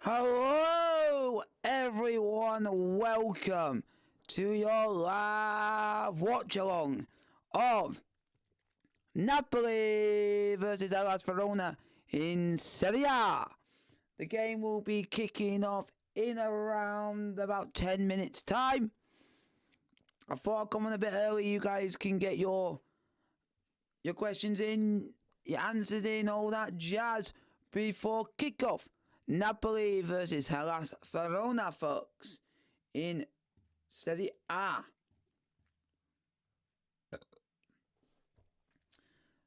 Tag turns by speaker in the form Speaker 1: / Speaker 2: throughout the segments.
Speaker 1: Hello everyone, welcome to your live watch along of Napoli versus Hellas Verona in Serie A. The game will be kicking off in around about 10 minutes time. I thought I'd come on a bit early, you guys can get your questions in, your answers in, all that jazz before kickoff. Napoli versus Hellas Verona, folks, in Serie A.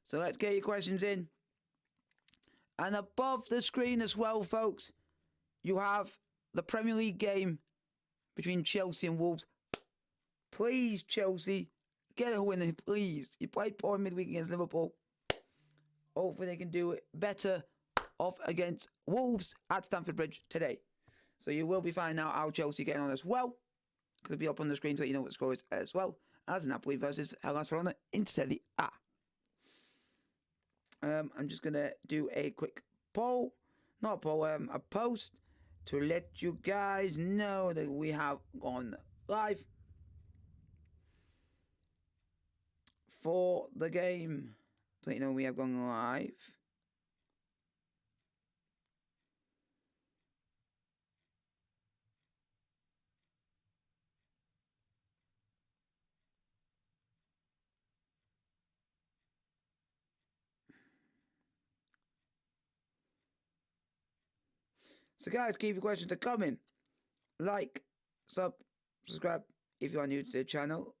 Speaker 1: So let's get your questions in. And above the screen as well, folks, you have the Premier League game between Chelsea and Wolves. Please, Chelsea, get a win, please. You played poor midweek against Liverpool. Hopefully they can do it better off against Wolves at Stamford Bridge today. So you will be finding out how Chelsea getting on as well. It'll be up on the screen to let you know what the score is as well as Napoli versus Hellas Verona in Serie A. I'm just going to do a quick poll. Not a poll, a post to let you guys know that we have gone live for the game. So you know we have gone live. So guys, keep your questions coming. Like, subscribe if you are new to the channel.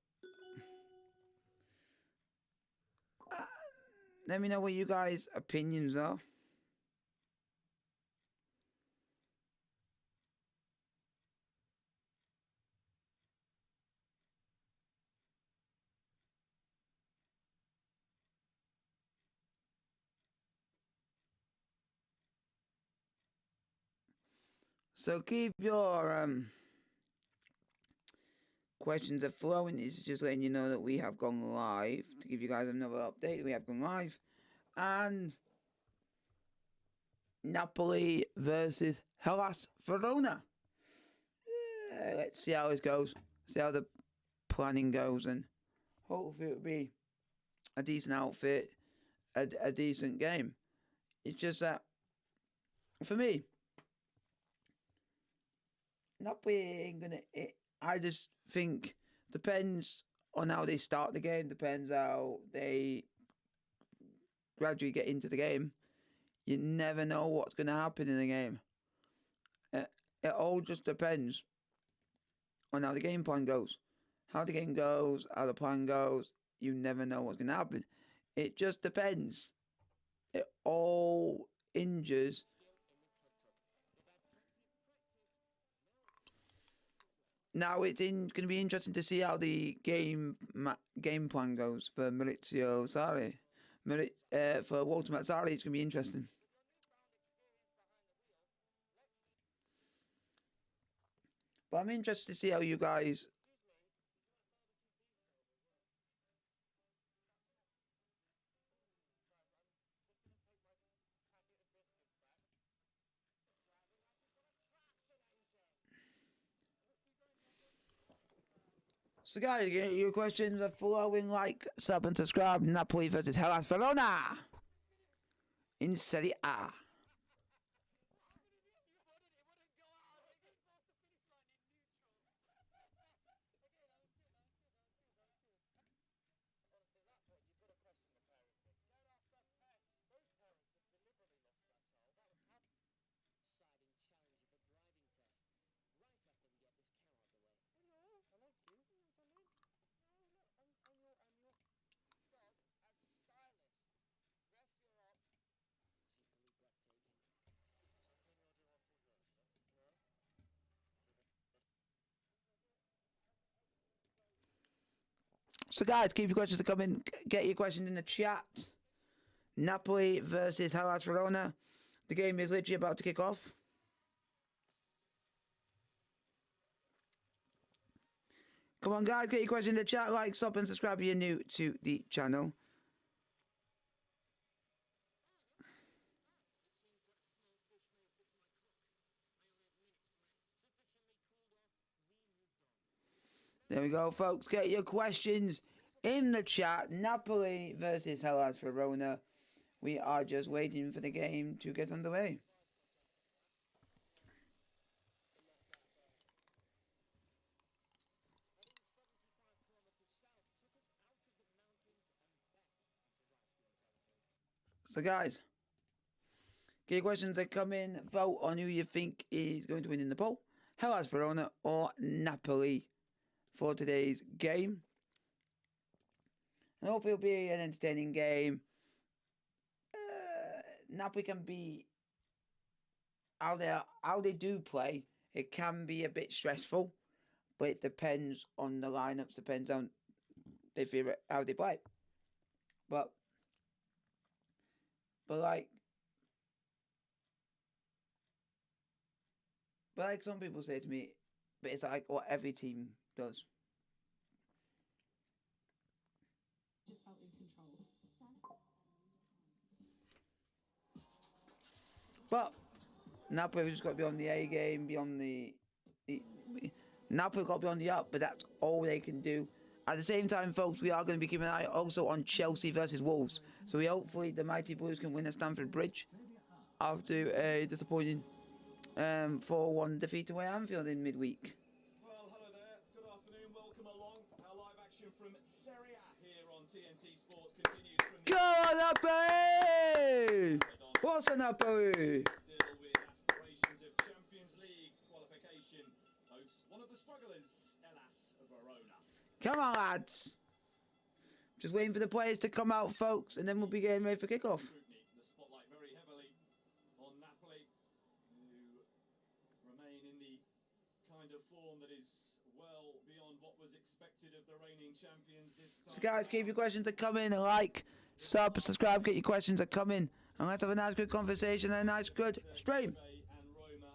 Speaker 1: Let me know what you guys' opinions are. So keep your questions are flowing. It's just letting you know that we have gone live. To give you guys another update, we have gone live. And Napoli versus Hellas Verona. Let's see how this goes. See how the planning goes. And hopefully it'll be a decent outfit. A decent game. It's just that, for me, Napoli ain't gonna... I just think depends on how they start the game, depends how they gradually get into the game. You never know what's going to happen in the game. It all just depends on how the game plan goes. How the game goes, how the plan goes, you never know what's going to happen. It just depends. It all hinges. Now it's going to be interesting to see how the game plan goes for Maurizio Sarri. For Walter Mazzarri, it's going to be interesting. But I'm interested to see how you guys... So guys, your questions are flowing. Like, sub and subscribe. Napoli versus Hellas Verona in Serie A. So guys, keep your questions coming. Get your questions in the chat. Napoli versus Hellas Verona. The game is literally about to kick off. Come on guys, get your questions in the chat. Like, sub and subscribe if you're new to the channel. There we go, folks. Get your questions in the chat. Napoli versus Hellas Verona. We are just waiting for the game to get underway. So, guys, get your questions that come in. Vote on who you think is going to win in the poll. Hellas Verona or Napoli for today's game. And hopefully it'll be an entertaining game. Napoli can be how they do play. It can be a bit stressful, but it depends on the lineups. Depends on how they play. But like some people say to me, but it's like what every team does. Just felt in control. But Napoli just got to be on the A game, be on the Napoli got to be on the up, but that's all they can do. At the same time, folks, we are going to be keeping an eye also on Chelsea versus Wolves. So hopefully the Mighty Blues can win at Stamford Bridge after a disappointing 4-1 defeat away at Anfield in midweek.
Speaker 2: Well, hello there. Good afternoon. Welcome along. Our live action from Serie A here on TNT Sports continues from the...
Speaker 1: Go on, Napoli! What's a Napoli?
Speaker 2: Still with aspirations of Champions League qualification, hosts one of the strugglers, Hellas Verona.
Speaker 1: Come on, lads. Just waiting for the players to come out, folks, and then we'll be getting ready for kickoff.
Speaker 2: The spotlight very heavily on Napoli, who remain in the kind of form that is well beyond what was expected of the reigning champions this time.
Speaker 1: So, guys, keep your questions to come in. Like, sub, subscribe, get your questions to come in. And let's have a nice, good conversation and a nice, good stream.
Speaker 2: And Roma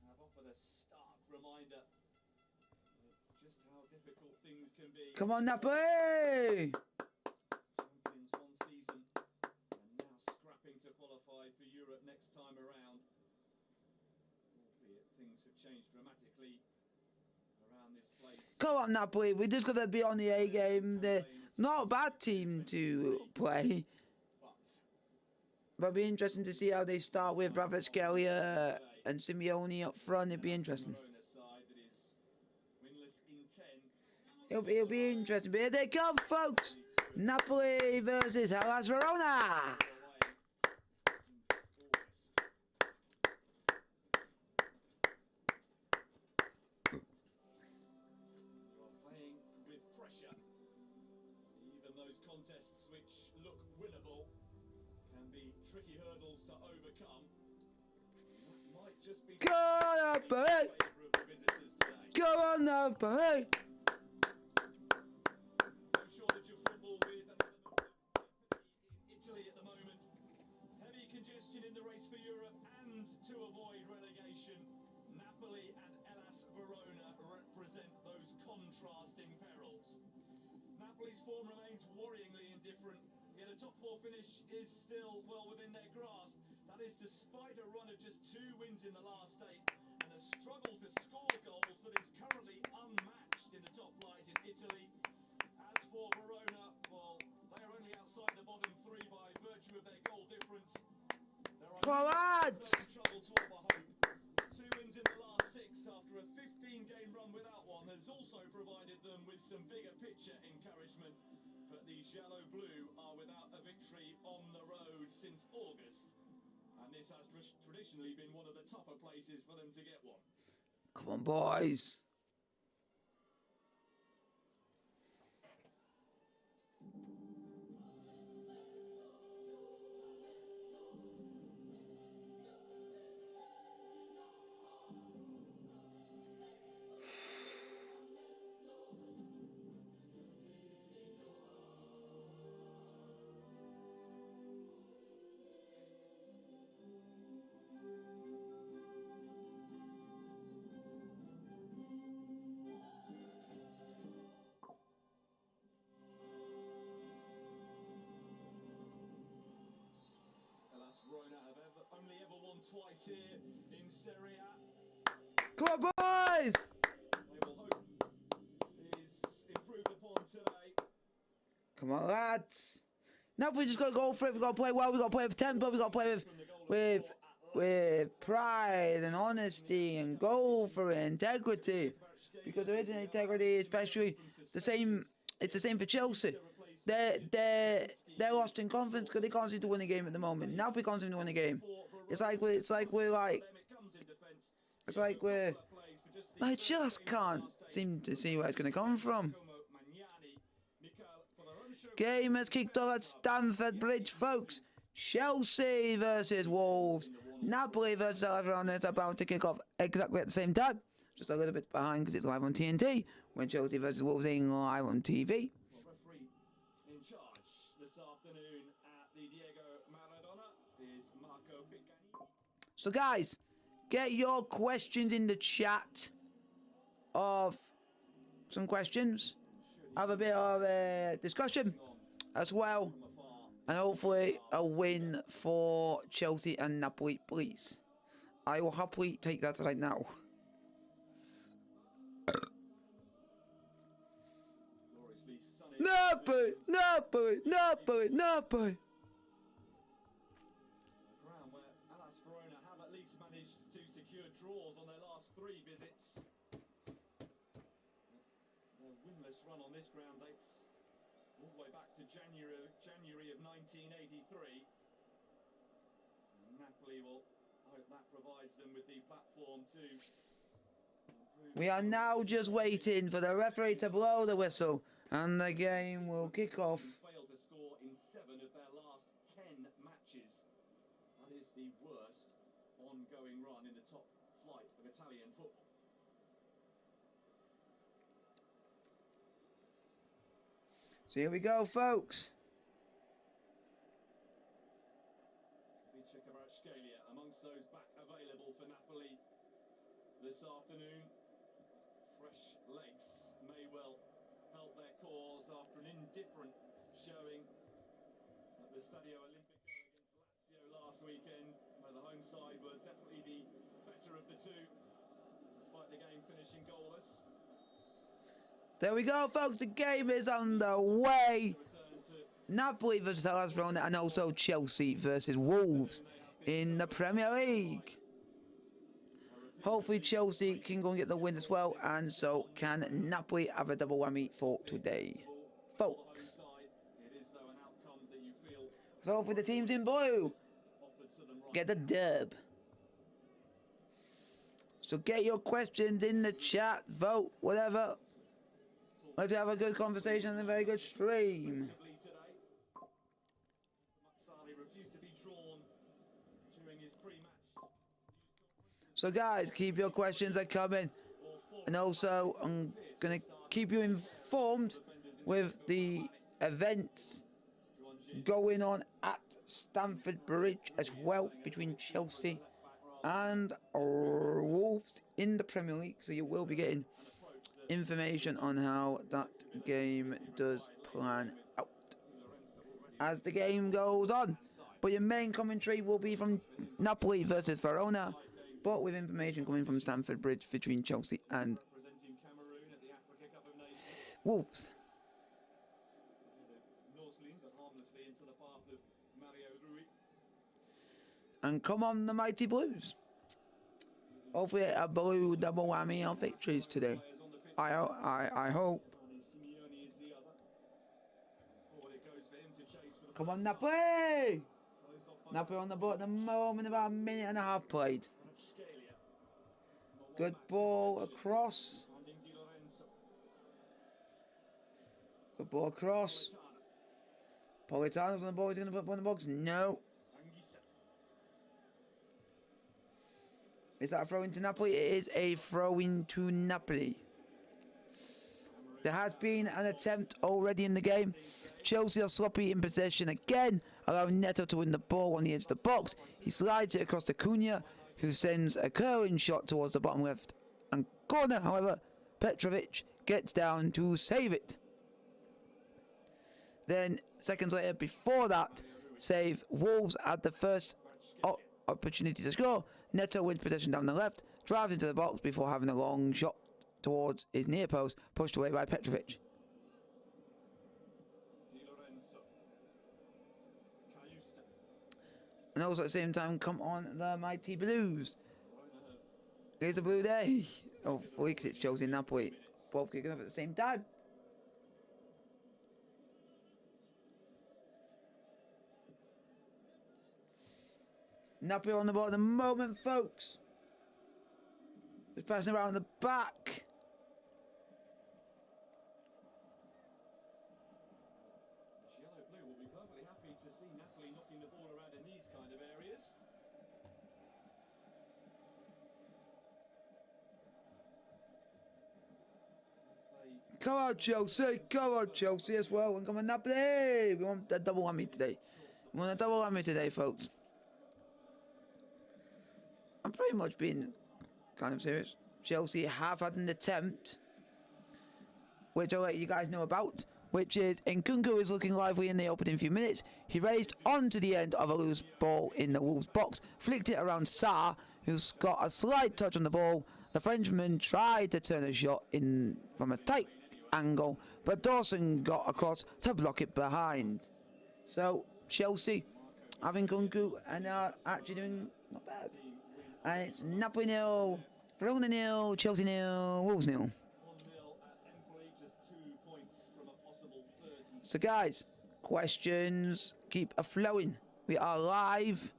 Speaker 2: have offered a stark reminder of just how difficult things can be.
Speaker 1: Come on, Napoli!
Speaker 2: Champions one season and now scrapping to qualify for Europe next time around. Albeit things have changed dramatically around this place.
Speaker 1: Come on, Napoli. We just got to be on the A game. They're not a bad team to play. But it'll be interesting to see how they start with Kvaratskhelia and Simeone up front. It'll be interesting. It'll be interesting. But here they come, folks. Napoli versus Hellas Verona.
Speaker 2: Playing with pressure. Even those contests which look winnable can be tricky hurdles to overcome. That might just be
Speaker 1: Go on, Napoli! Go on, Napoli!
Speaker 2: No shortage of football with another in Italy at the moment. Heavy congestion in the race for Europe and to avoid relegation. Napoli and Hellas Verona represent those contrasting perils. Napoli's form remains worryingly indifferent, yet a top four finish is still well within their grasp. That is despite a run of just 2 wins in the last 8 and a struggle to score goals that is currently unmatched in the top flight in Italy. As for Verona, well, they are only outside the bottom 3 by virtue of their goal difference. There are
Speaker 1: lads!
Speaker 2: trouble to offer hope. 2 wins in the last 6 after a 15-game run without one has also provided them with some bigger picture encouragement. But the Giallo Blue are without a victory on the road since August. And this has traditionally been one of the tougher places for them to get one.
Speaker 1: Come on, boys.
Speaker 2: Verona have only ever won twice here in Serie A.
Speaker 1: Come on, boys!
Speaker 2: They will hope his
Speaker 1: Come on, lads. Napoli just got to go for it. We've got to play well. We've got to play with tempo. We've got to play with pride and honesty and go for it, integrity. Because there isn't integrity, especially the same. It's the same for Chelsea. They're lost in confidence because they can't seem to win a game at the moment. Napoli can't seem to win a game. I just can't seem to see where it's going to come from. Game has kicked off at Stamford Bridge, folks. Chelsea versus Wolves. Napoli versus Hellas Verona is about to kick off exactly at the same time. Just a little bit behind because it's live on TNT. When Chelsea versus Wolves is live on TV.
Speaker 2: Referee in charge this afternoon at the Diego Maradona is Marco Piccani.
Speaker 1: So guys, get your questions in the chat of some questions. Have a bit of a discussion as well. And hopefully a win for Chelsea and Napoli, please. I will happily take that right now. Napoli, Napoli, Napoli, Napoli.
Speaker 2: A ground where Hellas Verona have at least managed to secure draws on their last 3 visits. Their winless run on this ground dates all the way back to January of 1983. And Napoli will hope that provides them with the platform to improve.
Speaker 1: We are now just waiting for the referee to blow the whistle, and the game will kick off.
Speaker 2: Failed to score in 7 of their last 10 matches. That is the worst ongoing run in the top flight of Italian football.
Speaker 1: So here we go, folks.
Speaker 2: Amongst those back available for Napoli this afternoon. Fresh legs may well help their cause after an indifferent showing at the Stadio Olimpico against Lazio last weekend, where the home side were definitely the better of the two, despite the game finishing goalless.
Speaker 1: There we go, folks. The game is underway. Napoli versus Hellas Verona, and also Chelsea versus Wolves in the Premier League. Hopefully Chelsea can go and get the win as well, and so can Napoli have a double whammy for today, folks. So hopefully the teams in blue get the dub. So get your questions in the chat, vote, whatever. Let's have a good conversation and a very good stream. So guys, keep your questions coming, and also I'm gonna keep you informed with the events going on at Stamford Bridge as well between Chelsea and Wolves in the Premier League. So you will be getting information on how that game does plan out as the game goes on. But your main commentary will be from Napoli versus Verona, but with information coming from Stamford Bridge between Chelsea and Wolves. And come on, the mighty Blues. Hopefully a blue double whammy of victories today. I hope. Come on, Napoli! Napoli on the board at the moment, about a minute and a half played. Good ball across. Good ball across. Politano's on the ball. He's going to put one in the box. No. Is that a throw into Napoli? It is a throw into Napoli. There has been an attempt already in the game. Chelsea are sloppy in possession again, allowing Neto to win the ball on the edge of the box. He slides it across to Cunha, who sends a curling shot towards the bottom left and corner. However, Petrovic gets down to save it. Then, seconds later, before that save, Wolves had the first opportunity to score. Neto wins possession down the left, drives into the box before having a long shot towards his near post, pushed away by Petrovic. And also at the same time, come on the mighty Blues. Here's a blue day. Oh, for weeks it's Chelsea and Napoli. Both kicking off at the same time. Napoli on the ball at the moment, folks. Just passing around the back.
Speaker 2: Yellow Blue will be perfectly happy to see Napoli knocking the ball around in these kind of areas.
Speaker 1: Come on, Chelsea. Come on, Chelsea as well. And come on, Napoli. We want a double whammy today. We want a double whammy today, folks. I'm pretty much being kind of serious. Chelsea have had an attempt, which I'll let you guys know about, which is Nkunku is looking lively in the opening few minutes. He raised onto the end of a loose ball in the Wolves box, flicked it around Sarr, who's got a slight touch on the ball. The Frenchman tried to turn a shot in from a tight angle, but Dawson got across to block it behind. So Chelsea having Nkunku and are actually doing not bad. And it's Napoli 0, Verona 0, Chelsea 0, Wolves 0. So guys, questions keep a-flowing. We are live.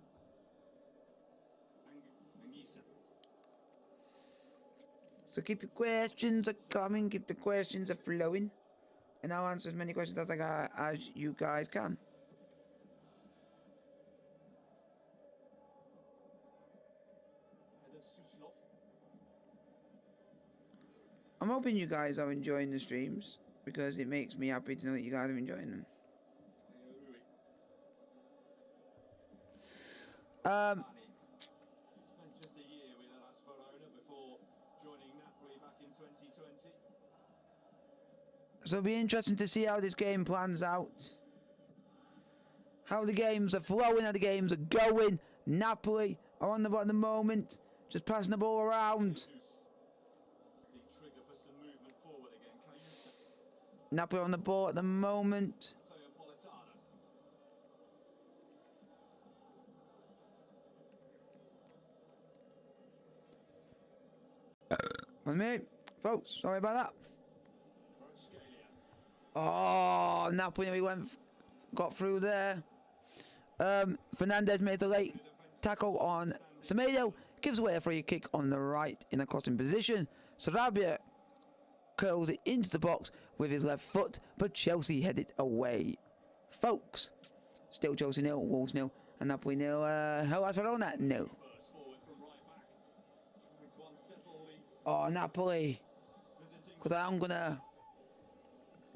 Speaker 1: So keep your questions a-coming, keep the questions a-flowing. And I'll answer as many questions as you guys can. I'm hoping you guys are enjoying the streams, because it makes me happy to know that you guys are enjoying them.
Speaker 2: Spent just a year with Hellas Verona before joining Napoli back in 2020.
Speaker 1: So it'll be interesting to see how this game plans out. How the games are flowing, how the games are going. Napoli are on the ball at the moment, just passing the ball around. Napoli on the ball at the moment. One minute, folks, sorry about that. Oh, Napoli got through there. Fernandez made a late tackle on Semedo, gives away a free kick on the right in a crossing position. Sarabia curls it into the box with his left foot, but Chelsea headed away. Folks, still Chelsea 0, Wolves 0, and Napoli 0, Hellas Verona 0. Oh, Napoli. Because I'm going to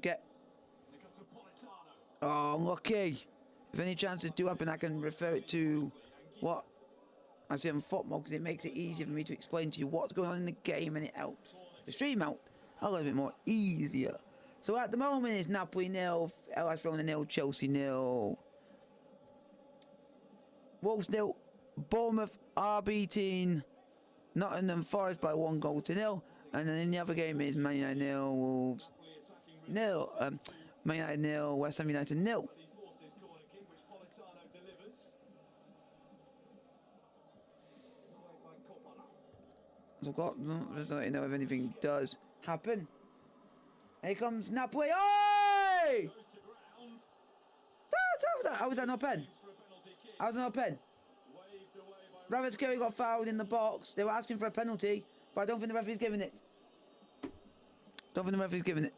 Speaker 1: get... Oh, unlucky. If any chances do happen, I can refer it to what I see on football, because it makes it easier for me to explain to you what's going on in the game, and it helps the stream out a little bit more easier. So at the moment it's Napoli 0, Hellas Verona 0, Chelsea 0. Wolves 0, Bournemouth are beating Nottingham Forest by 1-0. And then in the other game is Man United 0, Wolves 0, Man United 0, West Ham United 0. So just to let you know if anything does happen. Here comes Napoli. Oi! How was that not a pen? How was that not a pen? Ravitsky got fouled in the box. They were asking for a penalty, but I don't think the referee's giving it. Don't think the referee's giving it.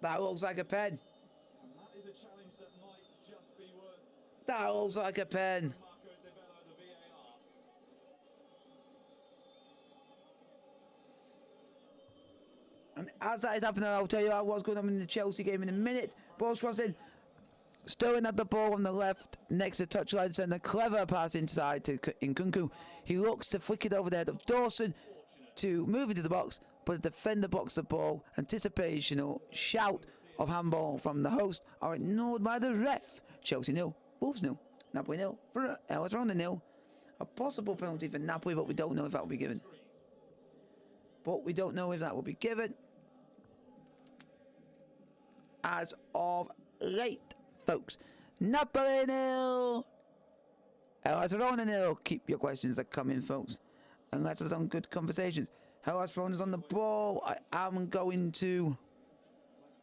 Speaker 1: That looks like a pen. That looks like a pen. And as that is happening, I'll tell you what's going on in the Chelsea game in a minute. Ball's crossed in. Sterling had the ball on the left next to the touchline, send a clever pass inside to Nkunku. He looks to flick it over the head of Dawson to move into the box, but the defender boxed the ball. Anticipational shout of handball from the host are ignored by the ref. Chelsea 0, Wolves 0, Napoli 0, Hellas Verona 0. A possible penalty for Napoli, but we don't know if that will be given. as of late, folks. Napoli 0. Hellas Verona 0. Keep your questions coming, folks. And let's have some good conversations. Hellas Verona's on the ball. I am going to...
Speaker 2: Hellas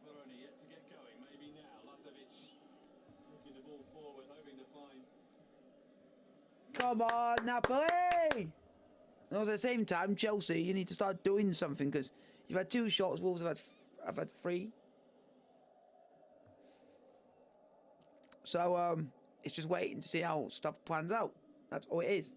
Speaker 2: Verona yet to get going. Maybe now. Lazovic looking the ball forward, hoping to find.
Speaker 1: Come on, Napoli! And also at the same time, Chelsea, you need to start doing something because you've had 2 shots. Wolves have had 3. So it's just waiting to see how stuff plans out. That's all it is.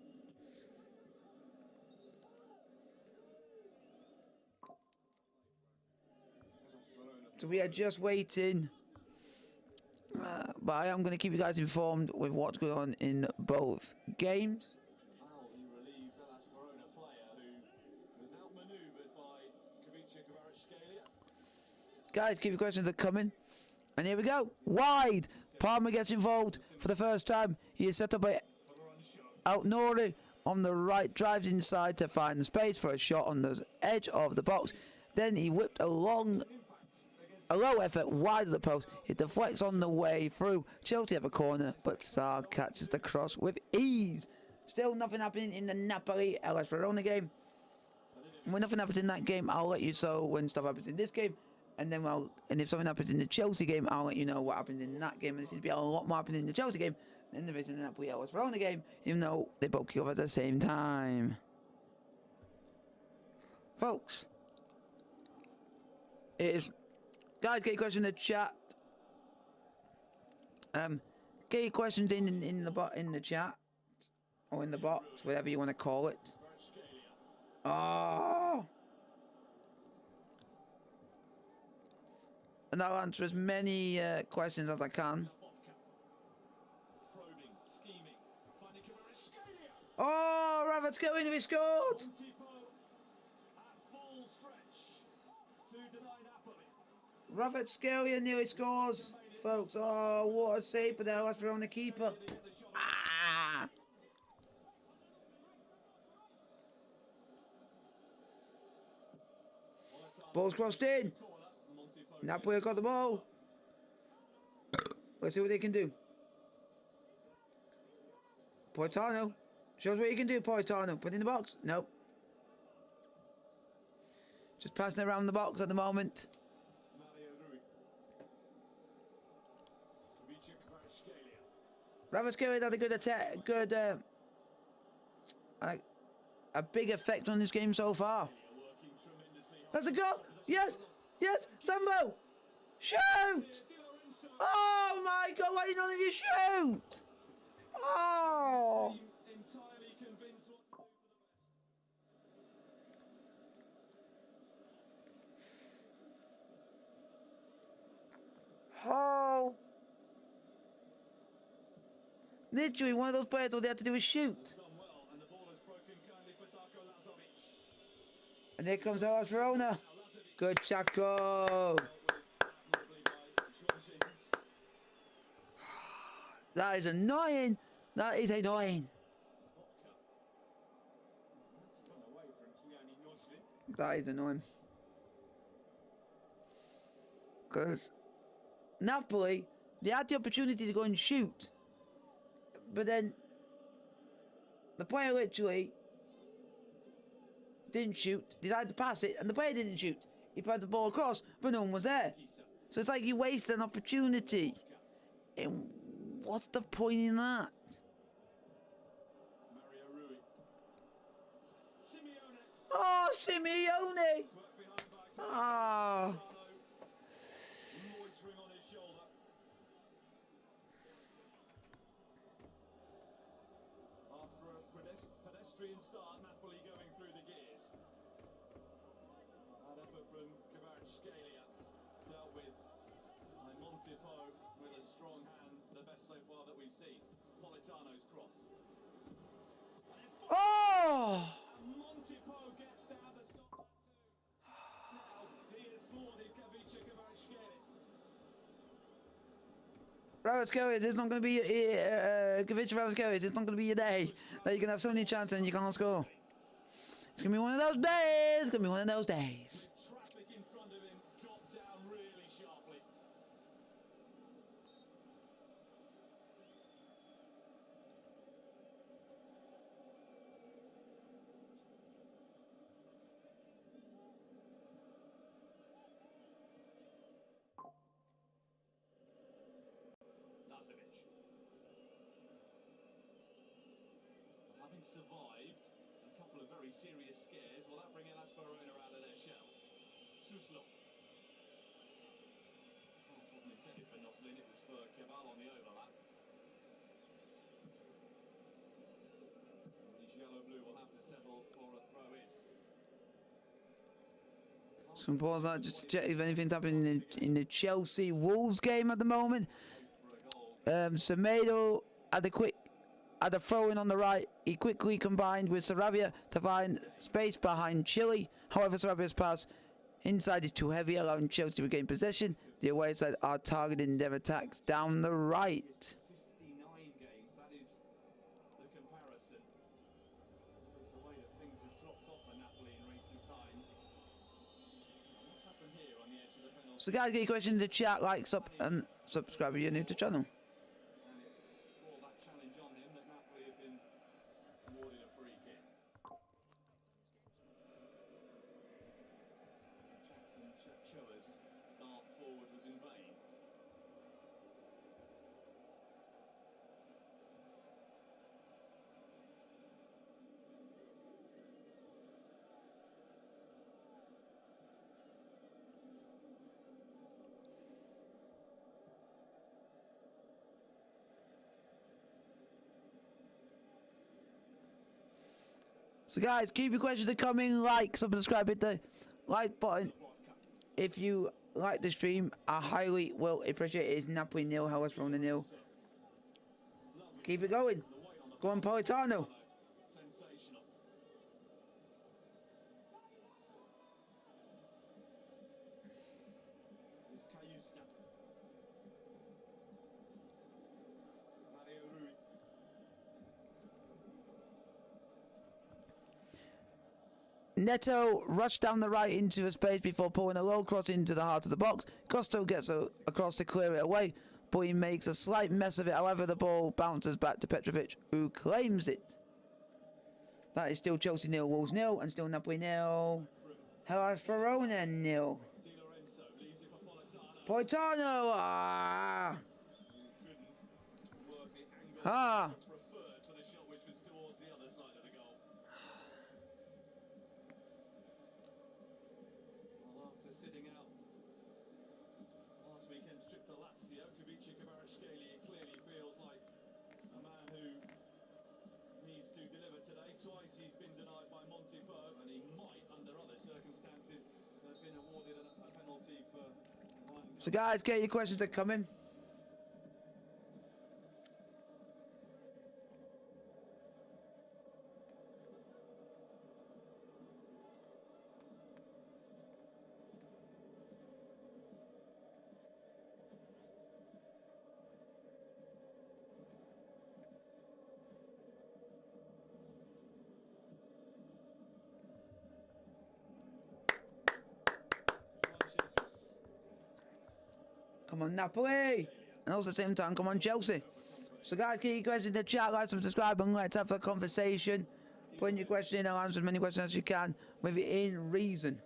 Speaker 1: So we are just waiting. But I am going to keep you guys informed with what's going on in both games.
Speaker 2: Well, he relieved Hellas Verona player who was outmaneuvered by Kvaratskhelia.
Speaker 1: Guys, keep your questions coming. And here we go. Wide. Palmer gets involved for the first time. He is set up by Nori on the right. Drives inside to find space for a shot on the edge of the box. Then he whipped a low effort wide of the post. It deflects on the way through. Chelsea have a corner, but Sarr catches the cross with ease. Still nothing happening in the Napoli Hellas Verona game. And when nothing happens in that game, I'll let you know when stuff happens in this game. And then, and if something happens in the Chelsea game, I'll let you know what happens in that game. And there seems to be a lot more happening in the Chelsea game than there is in the Napoli Hellas Verona game, even though they both kick off at the same time. Folks, it is. Guys, get your questions in the chat. Get your questions in the chat or in the box, whatever you want to call it. Oh. And I'll answer as many questions as I can. Oh, Rabbit's going to be scored! Kvaratskhelia nearly scores, folks. Oh, what a save, but the Hellas Verona keeper. Ah! Ball's crossed in. Napoli got the ball. Let's see what they can do. Politano. Shows what you can do, Politano. Put it in the box. Nope. Just passing it around the box at the moment. Kvaratskhelia had a good attack, a big effect on this game so far. That's a goal! Yes! Yes! Sambo! Shoot! Oh my God! Why did none of you shoot? Oh! Oh! Literally, one of those players, all they had to do was shoot. And there comes Hellas Verona. Good Chaco. That is annoying. That is annoying. That is annoying. Because Napoli, they had the opportunity to go and shoot. But then the player literally didn't shoot, decided to pass it, and the player didn't shoot. He played the ball across, but no one was there. So it's like you wasted an opportunity. And what's the point in that? Oh, Simeone! Ah. Oh.
Speaker 2: Pedestrian start, Napoli going through the gears. That effort from Kvaratskhelia dealt with by Montipo with a strong hand, the best so far that we've seen. Politano's cross.
Speaker 1: Oh!
Speaker 2: And Montipo gets down to stop that too. Now he has thwarted Kvaratskhelia.
Speaker 1: Kvaratskhelia, it's not going to be Kvaratskhelia, it's not going to be your day. That you can have so many chances and you can't score. It's going to be one of those days. It's going to be one of those days.
Speaker 2: Traffic in front of him got down really sharply. having survived a couple of very serious scares, will that bring Hellas Verona out of their shells? Suslov. Pass wasn't intended for Noslin, it was for Keval on the overlap. These yellow-blue will have to settle for a throw-in.
Speaker 1: Some pause that just to check if anything's happening in the Chelsea Wolves game at the moment. Semedo had a throw-in on the right. He quickly combined with Sarabia to find space behind Chile. However, Sarabia's pass inside is too heavy, allowing Chelsea to regain possession. The away side are targeting their attacks down the right.
Speaker 2: 59 games, that is the comparison. It's the way that things have dropped off for Napoli in recent times. What's happened here on the edge of the penalty?
Speaker 1: So guys, get your question in the chat, like, sub, and subscribe if you're new to the channel.
Speaker 2: And it's for that challenge on him that Napoli have been awarded a free kick. Jackson Choa's dart forward was in vain.
Speaker 1: So guys, keep your questions coming, like, subscribe, hit the like button. If you like the stream, I highly will appreciate it. It's Napoli 0, Hellas Verona 0. Keep it going. Go on, Politano.
Speaker 2: Sensational. It's Cayusta. Mario Rui.
Speaker 1: Neto rushed down the right into a space before pulling a low cross into the heart of the box. Costo gets across to clear it away, but he makes a slight mess of it. However, the ball bounces back to Petrovic, who claims it. That is still Chelsea 0, Wolves 0, and still Napoli 0, Hellas Verona 0.
Speaker 2: Di Lorenzo leaves it for Politano.
Speaker 1: Politano! Ah!
Speaker 2: Couldn't work the angle
Speaker 1: Ah!
Speaker 2: preferred for the shot, which was towards the other side of the goal. Well, after sitting out last weekend's trip to Lazio, Kubica Kvaratskhelia clearly feels like a man who needs to deliver today. Twice he's been denied by Montipur, and he might, under other circumstances, have been awarded a penalty for one.
Speaker 1: So guys, get your questions that come in. Come on, Napoli! And also at the same time, come on, Chelsea. So guys, keep your questions in the chat, like, subscribe, and let's have a conversation. Put in your question in, I'll answer as many questions as you can, within reason.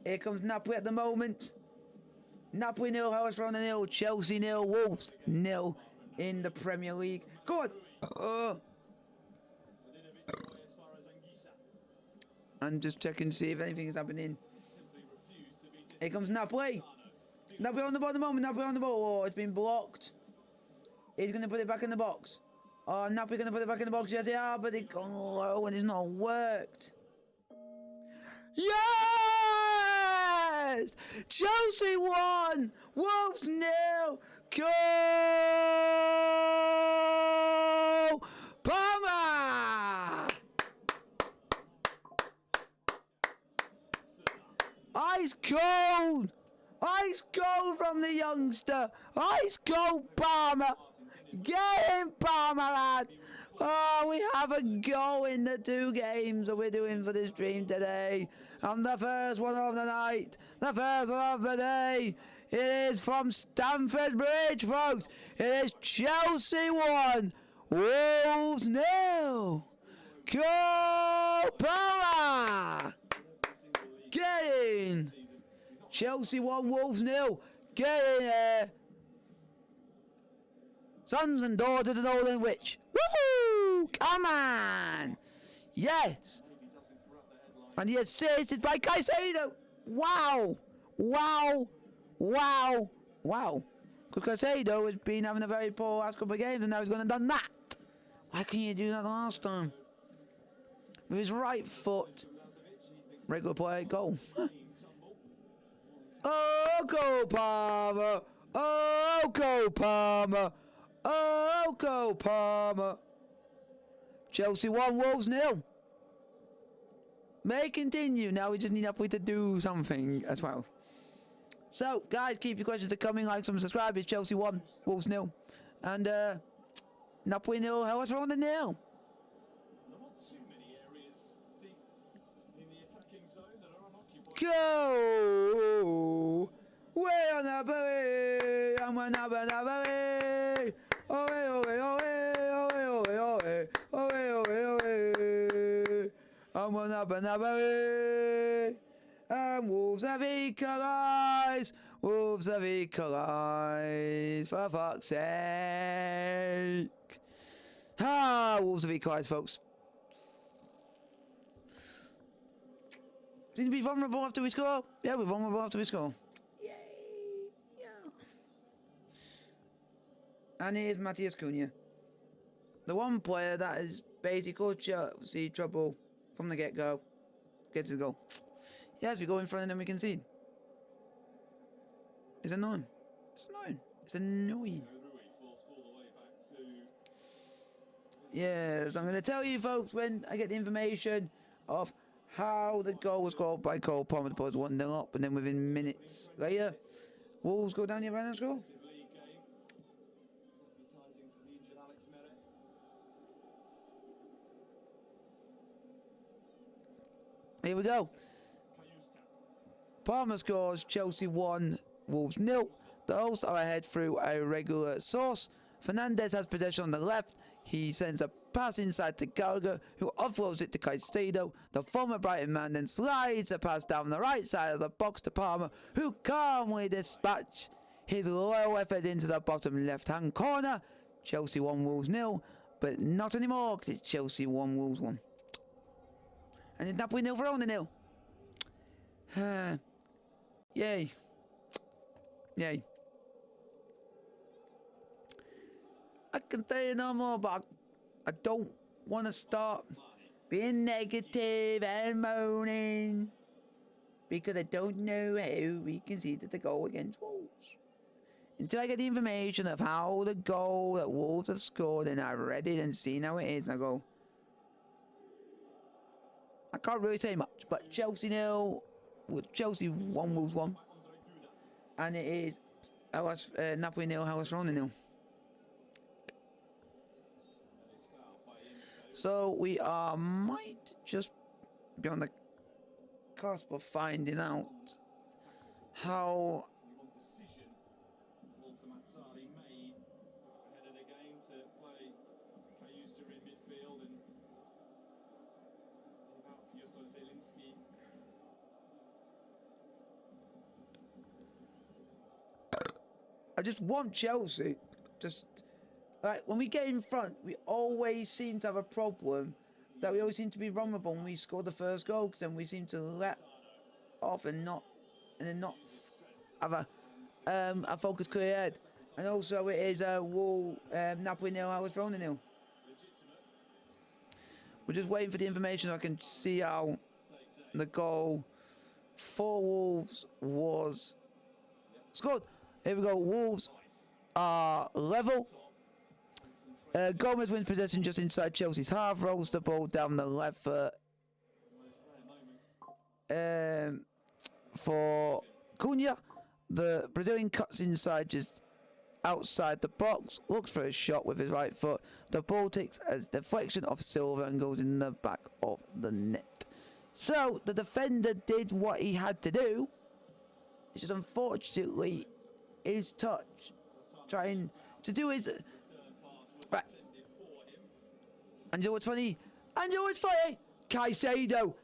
Speaker 1: Here comes Napoli at the moment. Napoli 0, Hellas Verona 0, Chelsea 0, Wolves 0 in the Premier League. Go on! And just checking to see if anything is happening. Here comes Napoli. Napoli on the ball at the moment. Napoli on the ball. Oh, it's been blocked. He's going to put it back in the box. Oh, Napoli going to put it back in the box. Yes, they are, but it's gone low and it's not worked. Yes! Chelsea 1, Wolves 0. Go! Palmer! Ice cold! Ice cold from the youngster! Ice cold Palmer! Get him, Palmer, lad! Oh, we have a goal in the 2 games that we're doing for this stream today. And the first one of the night, the first one of the day, it is from Stamford Bridge, folks. It is Chelsea 1, Wolves 0. Go, Palmer! Get in! Chelsea 1, Wolves 0. Get in there! Sons and daughters of the Northern Witch. Woohoo! Come on! Yes! And he assisted by Caicedo! Wow! Wow! Wow! Wow! Because Caicedo has been having a very poor last couple of games and now he's going to done that! Why couldn't you do that last time? With his right foot. Regular play, goal. Oh, go Palmer! Oh, go Palmer! Oh, go Palmer! Chelsea 1, Wolves 0. May continue. Now we just need Napoli to do something as well. So, guys, keep your questions coming. Like, subscribe. It's Chelsea 1, Wolves 0. And, Napoli 0, Hellas Verona 0. Go! Way on Napoli! I'm a Napoli! Oe, oe, oe, oe, oe, oe, oe, oe. I'm a Napoli! And Wolves have equalised! Wolves have equalised! For fuck's sake! Ah, Wolves have equalised, folks. Seem to be vulnerable after we score. Yeah, we're vulnerable after we score. Yay! Yeah. And here's Matthias Cunha. The one player that is basically Chelsea trouble from the get-go. Gets the goal. Yes, we go in front and then we concede. It's annoying. It's annoying. It's annoying. Yes, I'm going to tell you folks when I get the information of how the goal was scored by Cole Palmer. The was 1-0 up, and then within minutes later, Wolves go down the other end and score. Here we go. Palmer scores, Chelsea 1, Wolves 0. The Wolves are ahead through a regular source. Fernandez has possession on the left. He sends a pass inside to Gallagher, who offloads it to Caicedo. The former Brighton man then slides a pass down the right side of the box to Palmer, who calmly dispatches his low effort into the bottom left-hand corner. Chelsea 1, Wolves 0, but not anymore, because it's Chelsea 1, Wolves 1. And it's Napoli 0, Verona 0. Yay. Yay. I can tell you no more, but I don't want to start being negative and moaning because I don't know how we conceded the goal against Wolves. Until I get the information of how the goal that Wolves have scored and I read it and seen how it is, and I go, I can't really say much, but Chelsea 0, Chelsea 1, Wolves 1, and it is Napoli 0, Hellas Verona 0. So we might just be on the cusp of finding out how I just want Chelsea. Just like when we get in front, we always seem to have a problem that we always seem to be vulnerable when we score the first goal, because then we seem to let off and then not have a focus clear head. And also it is Napoli 0, Hellas Verona 0. We're just waiting for the information so I can see how the goal for Wolves was scored. Here we go. Wolves are level. Gomez wins possession just inside Chelsea's half, rolls the ball down the left foot for Cunha. The Brazilian cuts inside just outside the box, looks for a shot with his right foot. The ball takes a deflection of Silva and goes in the back of the net. So the defender did what he had to do. It's just unfortunately his touch trying to do his right. And you know what's funny? And you know what's funny? Caicedo.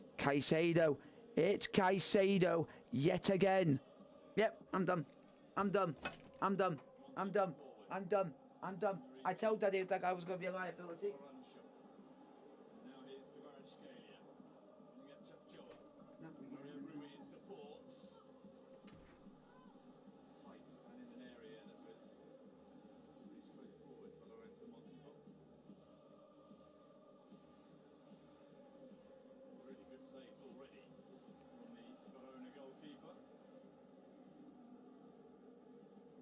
Speaker 1: It's Caicedo yet again. Yep, I'm done. I'm done. I told Daddy that guy was going to be a liability.
Speaker 2: Now here's Kvaratskhelia. Mario Rui in supports. Height and in an area that was pretty straightforward for Lorenzo Montipò. Really good saves already from the Verona goalkeeper.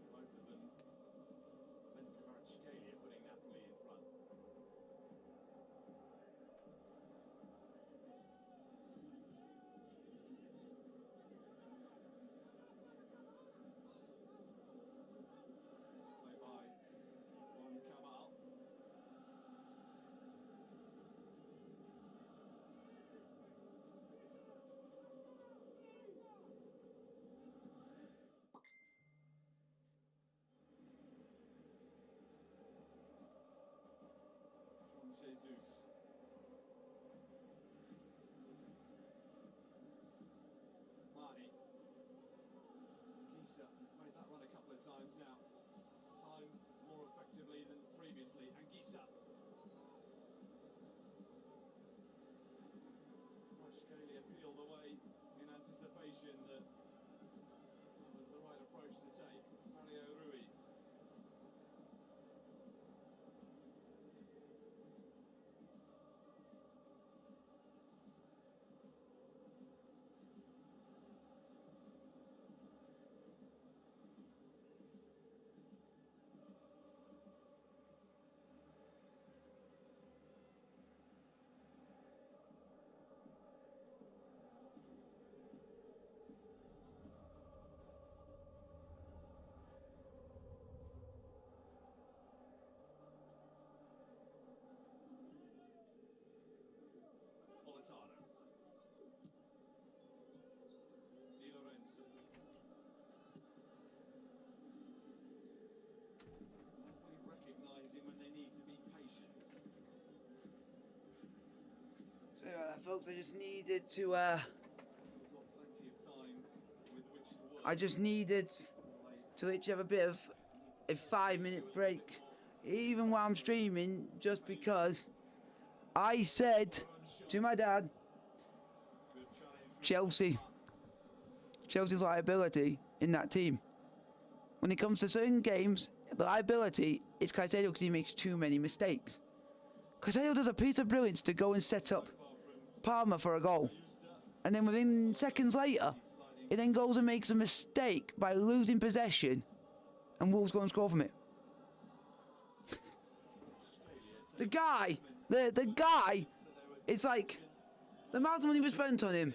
Speaker 2: Both of them meant Kvaratskhelia putting Napoli in front. Play by Juan Kamal. From Jesus. Marty. Gisa has made that run a couple of times now. This time more effectively than previously. And Gisa. Kvaratskhelia peeled away in anticipation that that was the right approach to take. Mario Rui. Politano. Di Lorenzo. Napoli recognising when they need to be patient.
Speaker 1: So, folks, I just needed to,
Speaker 2: We've got plenty of time with which to work.
Speaker 1: I just needed to literally have a bit of a 5-minute break, even while I'm streaming, just because I said to my dad,
Speaker 2: Good challenge.
Speaker 1: Chelsea's liability in that team. When it comes to certain games, the liability is Caicedo because he makes too many mistakes. Caicedo does a piece of brilliance to go and set up Palmer for a goal. And then within seconds later, he then goes and makes a mistake by losing possession, and Wolves go and score from it. The guy, it's like, the amount of money we spent on him,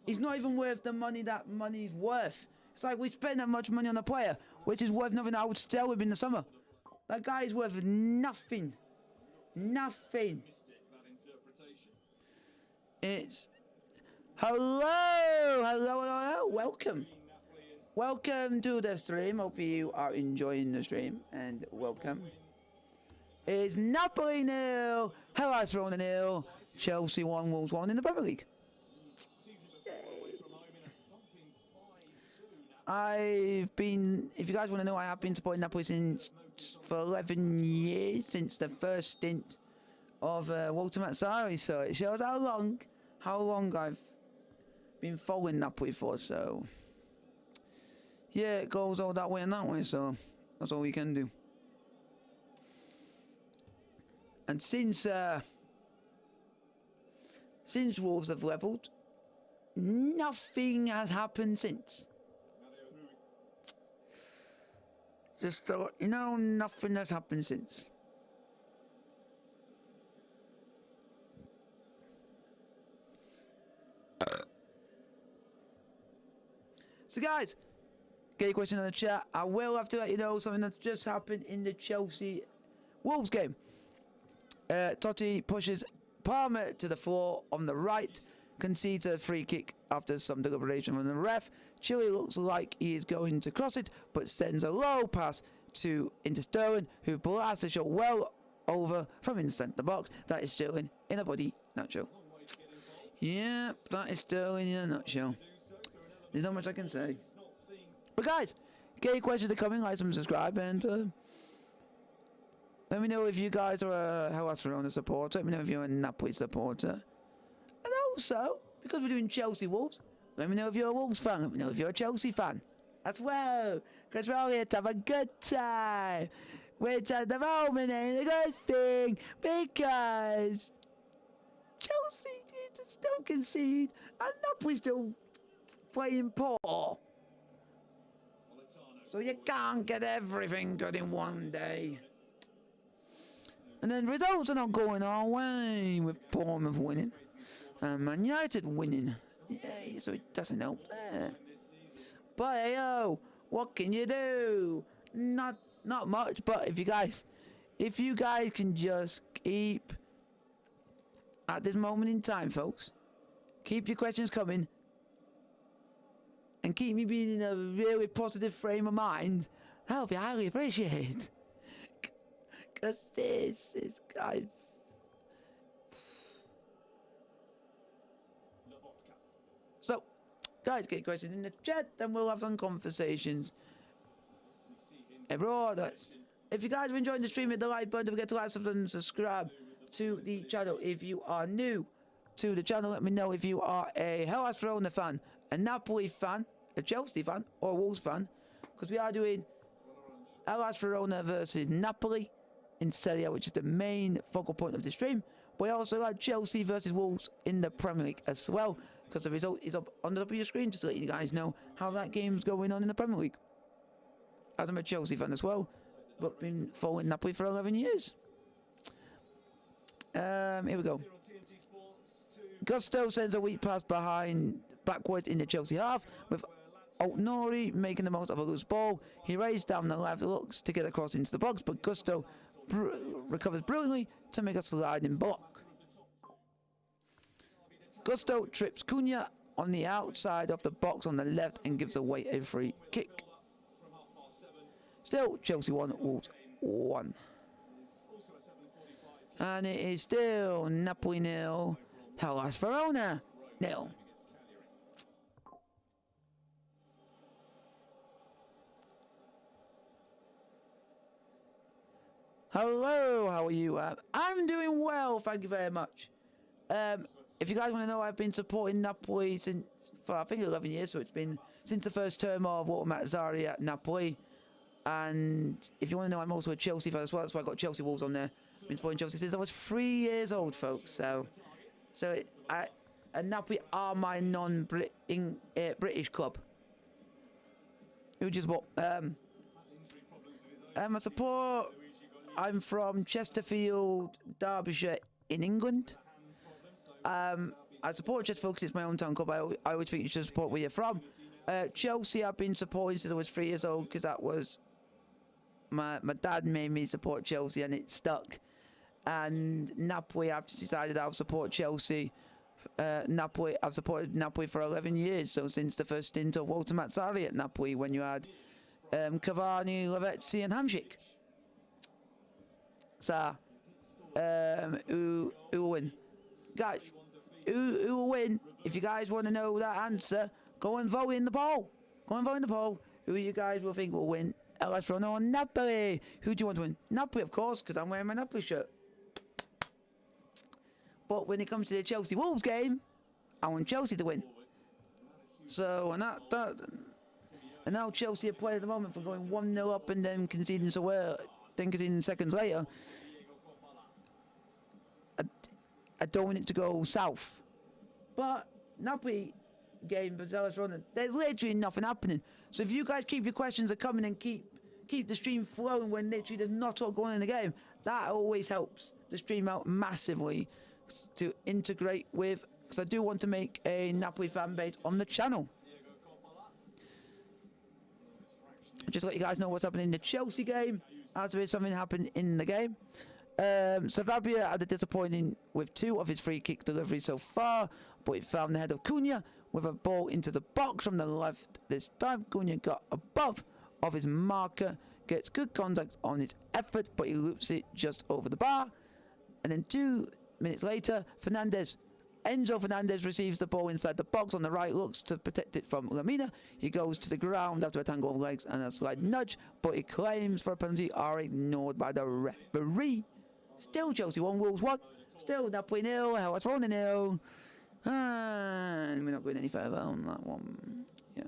Speaker 1: he's not even worth the money that money's worth. It's like we spent that much money on a player, which is worth nothing. I would sell him in the summer. That guy is worth nothing. Nothing. It's... Hello, welcome. Welcome to the stream. Hope you are enjoying the stream, and welcome. It's Napoli 0, Hellas Verona 0, Chelsea 1, Wolves 1 in the Premier League. I've been, if you guys want to know, I have been supporting Napoli for 11 years, since the first stint of Walter Mazzari, so it shows how long I've been following Napoli for. So yeah, it goes all that way and that way, so that's all we can do. And since Wolves have levelled, nothing has happened since. Just nothing has happened since. So guys, get a question in the chat. I will have to let you know something that's just happened in the Chelsea Wolves game. Totti pushes Palmer to the floor on the right, concedes a free kick after some deliberation from the ref. Chile looks like he is going to cross it, but sends a low pass into Sterling, who blasts the shot well over from inside the box. That is Sterling in a body nutshell. Yeah, that is Sterling in a nutshell. There's not much I can say. But guys, get your questions are coming, like, and subscribe, and Let me know if you guys are a Hellas Verona supporter. Let me know if you're a Napoli supporter. And also, because we're doing Chelsea Wolves, let me know if you're a Wolves fan. Let me know if you're a Chelsea fan as well. Because we're all here to have a good time. Which at the moment ain't a good thing. Because Chelsea still concede. And Napoli still playing poor. So you can't get everything good in one day. And then results are not going our way with Bournemouth winning and Man United winning. Yay, so it doesn't help there. But hey, what can you do? Not much, but if you guys can just keep at this moment in time, folks, keep your questions coming and keep me being in a really positive frame of mind, that would be highly appreciated. Because this is guys. So, guys, get questions in the chat, and we'll have some conversations. Hey, brothers, if you guys are enjoying the stream, hit the like button. Don't forget to like, and subscribe to the channel. If you are new to the channel, let me know if you are a Hellas Verona fan, a Napoli fan, a Chelsea fan, or a Wolves fan. Because we are doing Hellas Verona versus Napoli in Serie A, which is the main focal point of the stream. But I also like Chelsea versus Wolves in the Premier League as well, because the result is up on the top of your screen, just to let you guys know how that game's going on in the Premier League. As I'm a Chelsea fan as well, but been following Napoli for 11 years. Here we go. Gusto sends a weak pass backwards in the Chelsea half, with Altnori making the most of a loose ball. He raised down the left, looks to get across into the box, but Gusto recovers brilliantly to make a sliding block. Gusto trips Cunha on the outside of the box on the left and gives away a free kick. Still, Chelsea 1, Wolves 1. And it is still Napoli 0, Hellas Verona 0. Hello, how are you? I'm doing well, thank you very much. If you guys want to know, I've been supporting Napoli for I think 11 years, so it's been since the first term of Walter Mazzarri at Napoli. And if you want to know, I'm also a Chelsea fan as well, that's why I got Chelsea Wolves on there. I've been supporting Chelsea since I was 3 years old, folks. And Napoli are my non-British club. Which is what I support. I'm from Chesterfield, Derbyshire, in England. I support Chesterfield because it's my hometown club. I always think you should support where you're from. Chelsea, I've been supporting since I was 3 years old because that was my dad made me support Chelsea and it stuck. And Napoli, I've decided I'll support Chelsea. I've supported Napoli for 11 years, so since the first stint of Walter Mazzarri at Napoli, when you had Cavani, Lavezzi, and Hamsik. So, who will win? Guys, who will win? If you guys want to know that answer, go and vote in the poll. Go and vote in the poll. Who you guys will think will win? Hellas Verona or Napoli? Who do you want to win? Napoli, of course, because I'm wearing my Napoli shirt. But when it comes to the Chelsea Wolves game, I want Chelsea to win. So, and now Chelsea are playing at the moment for going 1-0 up and then conceding so well, then conceding seconds later. I don't want it to go south. But Napoli game for Hellas Verona, there's literally nothing happening. So if you guys keep your questions coming and keep the stream flowing when literally there's not all going on in the game, that always helps the stream out massively to integrate with, because I do want to make a Napoli fan base on the channel. Just to let you guys know what's happening in the Chelsea game, as there is something happened in the game. Sarabia had a disappointing with 2 of his free kick deliveries so far, but he found the head of Cunha with a ball into the box from the left. This time Cunha got above of his marker, gets good contact on his effort, but he loops it just over the bar. And then 2 minutes later, Fernandez Enzo Fernandez receives the ball inside the box on the right, looks to protect it from Lamina. He goes to the ground after a tangle of legs and a slight nudge, but he claims for a penalty are ignored by the referee. Still Chelsea 1, Wolves 1. Still Napoli 0, Hellas Verona 0. And we're not going any further on that one. Yeah.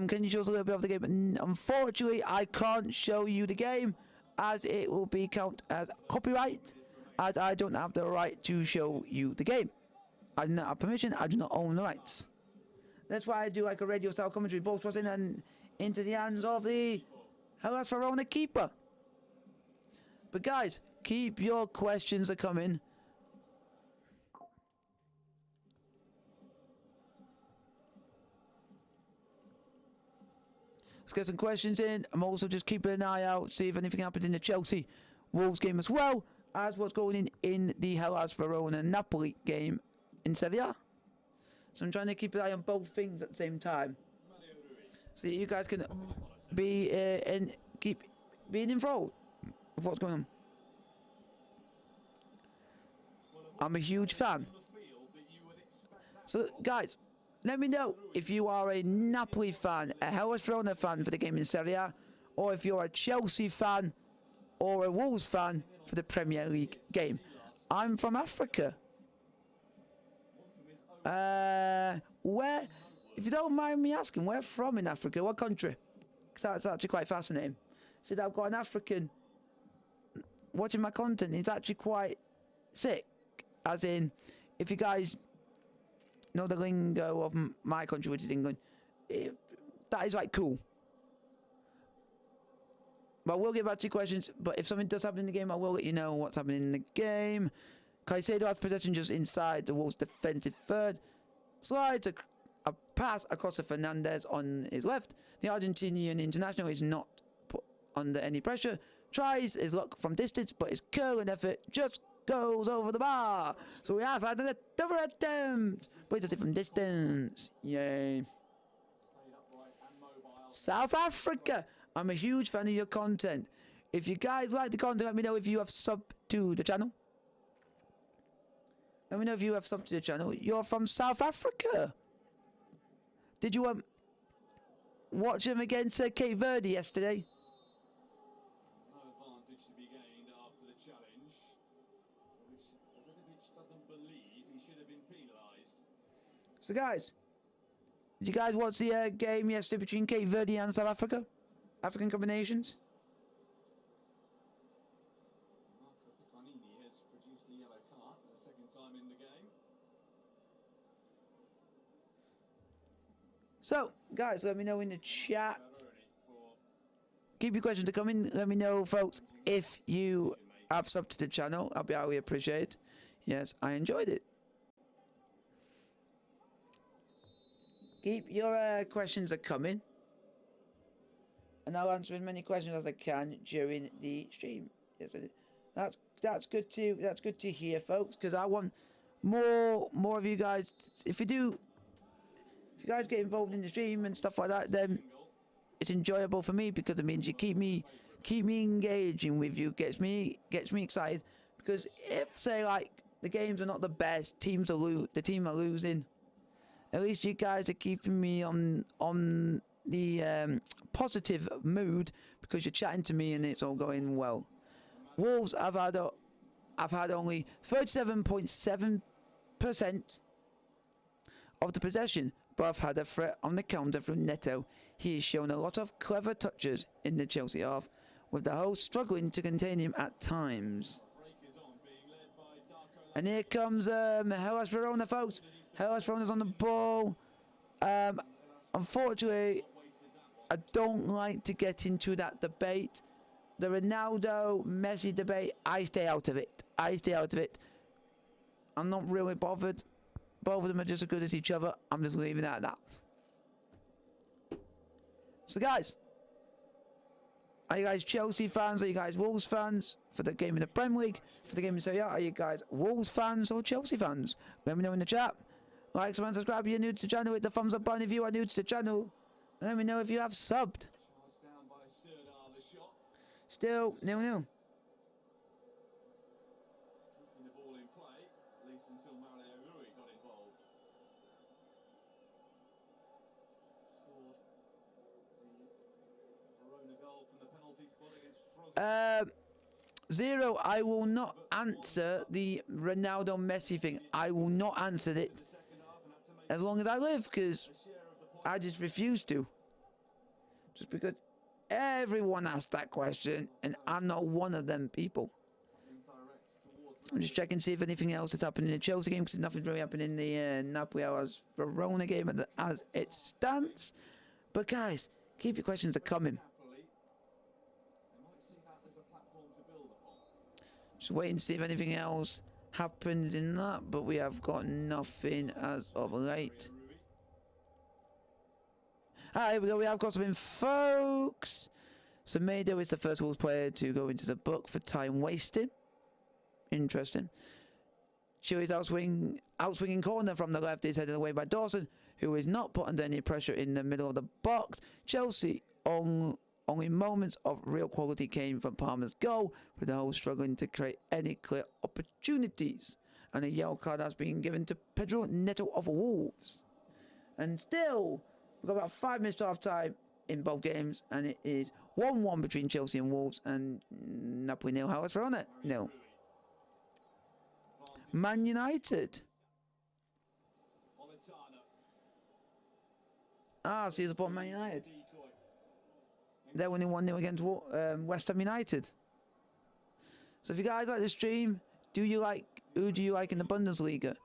Speaker 1: Can you show us a little bit of the game? Unfortunately, I can't show you the game, as it will be counted as copyright, as I don't have the right to show you the game. I do not have permission, I do not own the rights. That's why I do like a radio style commentary, ball crossing and into the hands of the Hellas Verona keeper. But guys, keep your questions coming. Let's get some questions in. I'm also just keeping an eye out, see if anything happens in the Chelsea Wolves game as well as what's going in the Hellas Verona Napoli game in Serie A. So I'm trying to keep an eye on both things at the same time, so that you guys can be and keep being enthralled with what's going on. I'm a huge fan. So guys, let me know if you are a Napoli fan, a Hellas Verona fan for the game in Serie A, or if you're a Chelsea fan or a Wolves fan for the Premier League game. I'm from Africa. Where, if you don't mind me asking, where from in Africa? What country? Because that's actually quite fascinating. So I've got an African watching my content. It's actually quite sick. As in, if you guys know the lingo of my country, which is England, that is like cool. But we'll get back to your questions. But if something does happen in the game, I will let you know what's happening in the game. Caicedo has possession just inside the Wolves' defensive third. Slides a pass across to Fernandez on his left. The Argentinian international is not put under any pressure. Tries his luck from distance, but his curling effort just goes over the bar. So we have had another attempt, but he does it from distance. Yay. South Africa. I'm a huge fan of your content. If you guys like the content, let me know if you have subbed to the channel. Let me know if you have subbed to the channel. You're from South Africa. Did you watch them against Cape Verde yesterday?
Speaker 2: No advantage to be gained after the challenge, which Davidovic doesn't believe he should have been penalised.
Speaker 1: So guys, did you guys watch the game yesterday between Cape Verde and South Africa? African combinations?
Speaker 2: Has produced a yellow card for the second time in the game.
Speaker 1: So, guys, let me know in the chat. Keep your questions to come in. Let me know, folks, if you have subbed to the channel. I'll be highly appreciated. Yes, I enjoyed it. Keep your questions coming, and I'll answer as many questions as I can during the stream. Yes, I did. That's good to hear, folks, because I want more of you guys. If you guys get involved in the stream and stuff like that, then it's enjoyable for me, because it means you keep me engaging with you, gets me excited. Because if, say, like, the games are not the best, the team are losing, at least you guys are keeping me on the positive mood, because you're chatting to me and it's all going well. Wolves have had only 37.7% of the possession, but I've had a threat on the counter from Neto. He has shown a lot of clever touches in the Chelsea half, with the host struggling to contain him at times. And here comes Hellas Verona, folks. Hellas Verona's on the ball. Unfortunately, I don't like to get into that debate. The Ronaldo Messi debate, I stay out of it. I'm not really bothered. Both of them are just as good as each other. I'm just leaving it at that. So guys, are you guys Chelsea fans? Are you guys Wolves fans for the game in the Premier League? For the game in Serie A, are you guys Wolves fans or Chelsea fans? Let me know in the chat. Like, subscribe if you're new to the channel. Hit the thumbs up button if you are new to the channel. And let me know if you have subbed. Still 0-0. Zero, I will not answer the Ronaldo Messi thing. I will not answer it as long as I live, because I just refuse to. Just because everyone asked that question, and I'm not one of them people. I'm just checking to see if anything else has happened in the Chelsea game, because nothing's really happened in the Napoli Hellas Verona game as it stands. But guys, keep your questions coming. Just wait and see if anything else happens in that, but we have got nothing as of late. Ah, here we go, we have got something, folks. So Maydo is the first Wolves player to go into the book for time wasted. Interesting. Chile's outswinging corner from the left is headed away by Dawson, who is not put under any pressure in the middle of the box. Chelsea only moments of real quality came from Palmer's goal, with the whole struggling to create any clear opportunities. And a yellow card has been given to Pedro Neto of Wolves. And still, we've got about 5 minutes to half time in both games, and it is 1-1 between Chelsea and Wolves, and Napoli nil, Hellas Verona nil. Man United. Ah, so you support Man United. They're winning 1-0 against West Ham United. So if you guys like the stream, who do you like in the Bundesliga?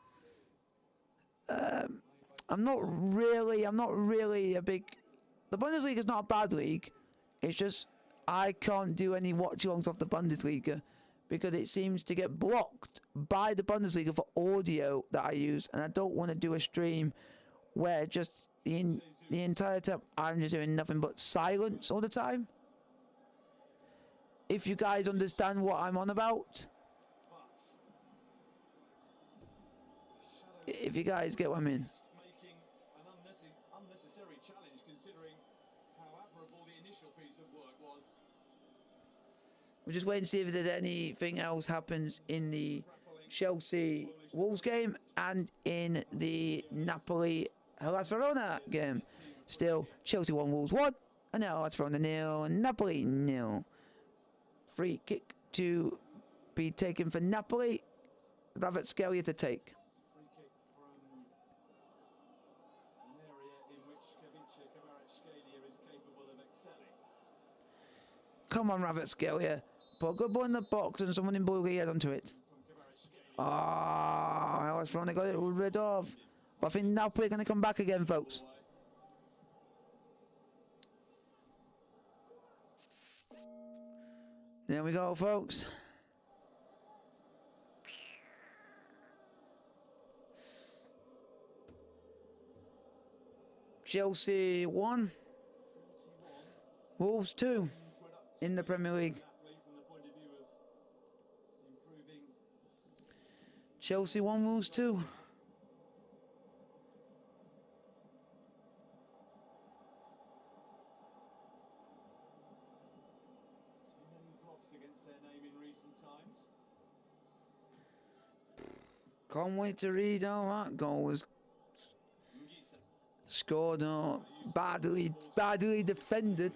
Speaker 1: I'm not really a big... The Bundesliga is not a bad league. It's just I can't do any watch-alongs of the Bundesliga because it seems to get blocked by the Bundesliga for audio that I use, and I don't want to do a stream where just the entire time I'm just doing nothing but silence all the time. If you guys understand what I'm on about. If you guys get what I mean. We'll just wait and see if there's anything else happens in the Chelsea Wolves game and in the Napoli Hellas Verona game. Still, Chelsea 1, Wolves 1, and now Hellas Verona 0, Napoli 0. Free kick to be taken for Napoli. Kvaratskhelia to take. Come on, Kvaratskhelia. Put a good ball in the box and someone in blue get onto it. Ah, Hellas Verona got it rid of. But I think Napoli are going to come back again, folks. There we go, folks. Chelsea 1, Wolves 2 in the Premier League. Chelsea 1, Wolves 2. Can't wait to read how that goal was scored. Or badly defended.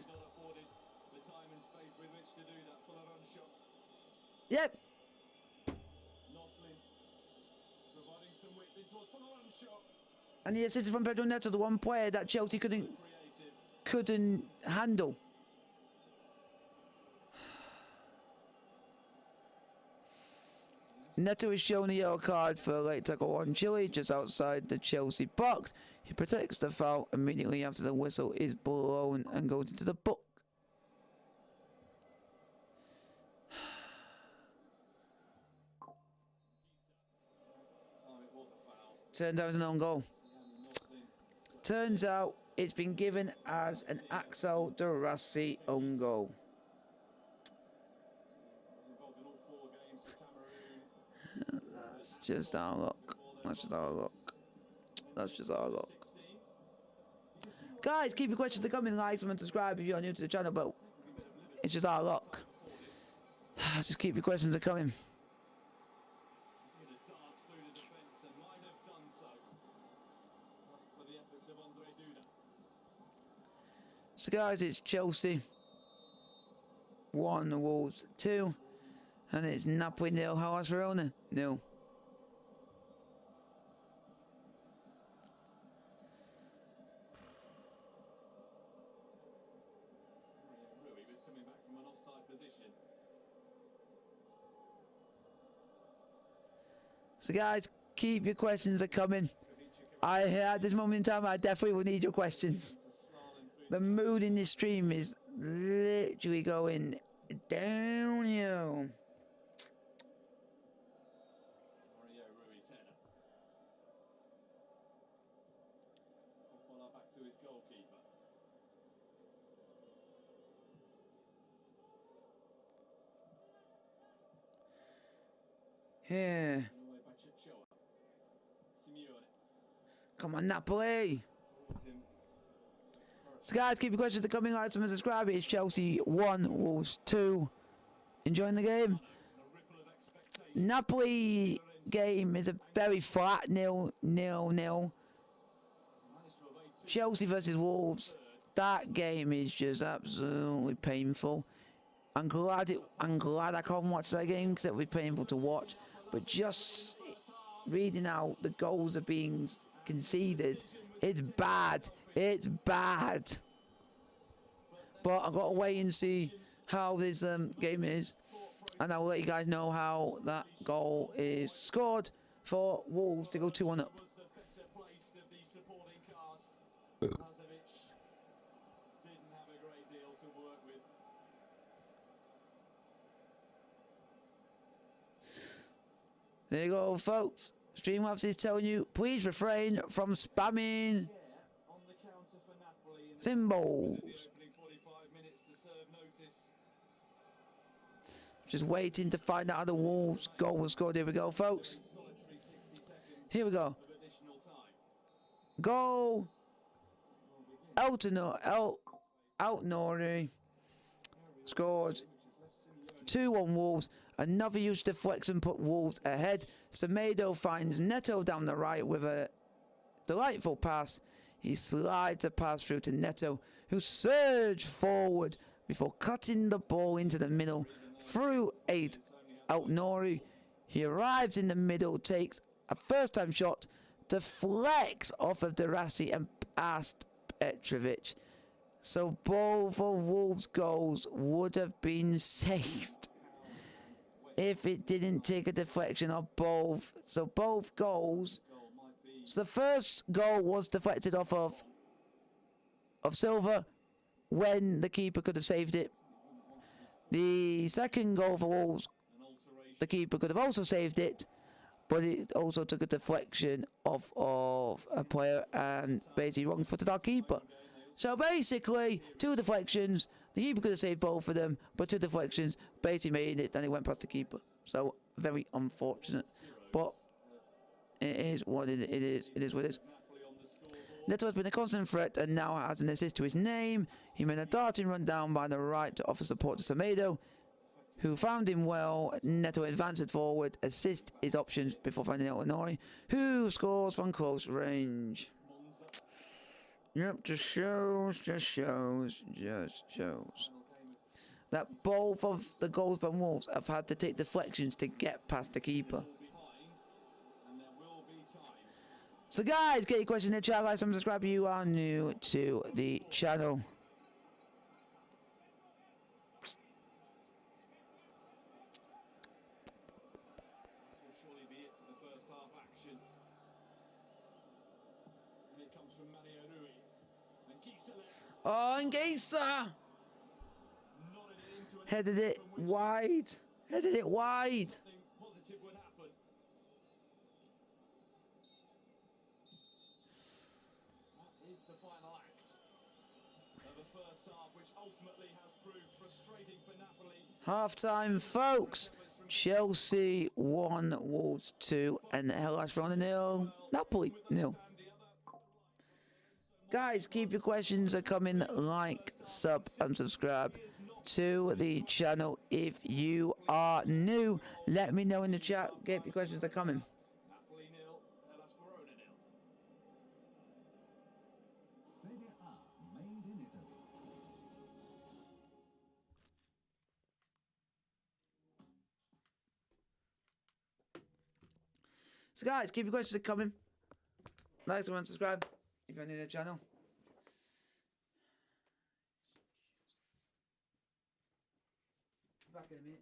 Speaker 1: Yep. And the assist from Pedro Neto, the one player that Chelsea couldn't handle. Neto is shown a yellow card for a late tackle on Chile just outside the Chelsea box. He protects the foul immediately after the whistle is blown and goes into the book. Turns out it's an own goal. Turns out it's been given as an Axel Durassi own goal. That's just our luck. That's just our luck. That's just our luck. Guys, keep your questions coming. Like, comment, subscribe if you're new to the channel, but it's just our luck. Just keep your questions coming. So guys, it's Chelsea 1, Wolves 2. And it's Napoli 0, Hellas Verona 0.
Speaker 2: Rui was coming back from an offside position.
Speaker 1: So guys, keep your questions coming. At this moment in time, I definitely will need your questions. The mood in this stream is literally going downhill.
Speaker 2: Mario Rui's header. Footballer back to his goalkeeper.
Speaker 1: Yeah.
Speaker 2: Away by Chichoa. Simeone.
Speaker 1: Come on, Napoli.
Speaker 2: Towards him.
Speaker 1: So guys, keep your questions coming. Like, and subscribe. It's Chelsea 1, Wolves 2. Enjoying the game.
Speaker 2: A ripple of expectation.
Speaker 1: Napoli game is a very flat 0-0.
Speaker 2: Managed to evade two
Speaker 1: Chelsea versus Wolves. That game is just absolutely painful. I'm glad I can't watch that game because it would be painful to watch. But just reading out the goals are being conceded, it's bad. It's bad. But I've got to wait and see how this game is, and I'll let you guys know how that goal is scored for Wolves to go 2-1 up.
Speaker 2: was the better placed of the supporting cast. Lazovic didn't have a great deal to work with.
Speaker 1: There you go, folks. Streamlabs is telling you, please refrain from spamming
Speaker 2: On the counter for Napoli in
Speaker 1: symbols.
Speaker 2: the opening 45 minutes to serve notice.
Speaker 1: Just waiting to find out how the Wolves goal was scored. Here we go, folks.
Speaker 2: Solitary 60 seconds
Speaker 1: Here we go.
Speaker 2: of additional time.
Speaker 1: Goal. Altnori scored 2-1 Wolves. Another huge deflection put Wolves ahead. Semedo finds Neto down the right with a delightful pass. He slides a pass through to Neto, who surged forward before cutting the ball into the middle through 8 Altnori. He arrives in the middle, takes a first-time shot, deflects off of Derassi and past Petrovic. So both of Wolves' goals would have been saved if it didn't take a deflection of both. So both goals. So the first goal was deflected off of Silva when the keeper could have saved it. The second goal for Wolves, the keeper could have also saved it, but it also took a deflection of a player and basically wrong-footed our keeper. So basically, 2 deflections. The keeper could have saved both of them, but 2 deflections basically made it, and it went past the keeper. So very unfortunate, but it is what it is. It is what it is. Neto has been a constant threat and now has an assist to his name. He made a darting run down by the right to offer support to Semedo, who found him well. Neto advanced forward, assist his options before finding Altnori, who scores from close range. Yep, just shows that both of the goals by Wolves have had to take deflections to get past the keeper. So guys, get your question in the chat, like, subscribe if you are new to the channel.
Speaker 2: This will surely be it for the first half action. And it comes from Mario Rui. And Kisa left.
Speaker 1: Oh, and Geisa
Speaker 2: Nodded it into an
Speaker 1: headed it wide. Headed it wide.
Speaker 2: something positive would happen. That is the final act of the first half, which ultimately has proved frustrating for Napoli.
Speaker 1: Half-time, folks. Chelsea 1, Wolves 2, and Hellas Verona 0, Napoli 0. Guys, keep your questions coming. Like, sub, and subscribe to the channel if you are new. Let me know in the chat. Get your questions coming.
Speaker 2: Napoli 0, Hellas Verona 0.
Speaker 3: Serie A, made in Italy.
Speaker 1: So guys, keep your questions coming. Like, comment, subscribe if you're new to the channel. Back in a minute.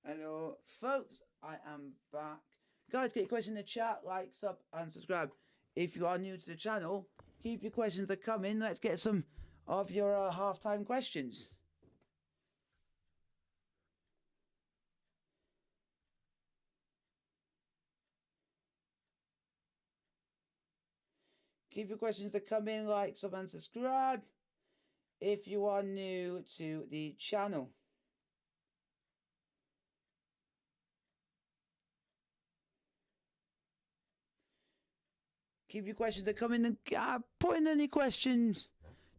Speaker 1: Hello, folks. I am back. Guys, get your question in the chat, like, sub, and subscribe. If you are new to the channel, keep your questions coming. Let's get some of your half-time questions. Keep your questions coming, like, sub, and subscribe if you are new to the channel. Keep your questions coming and put in any questions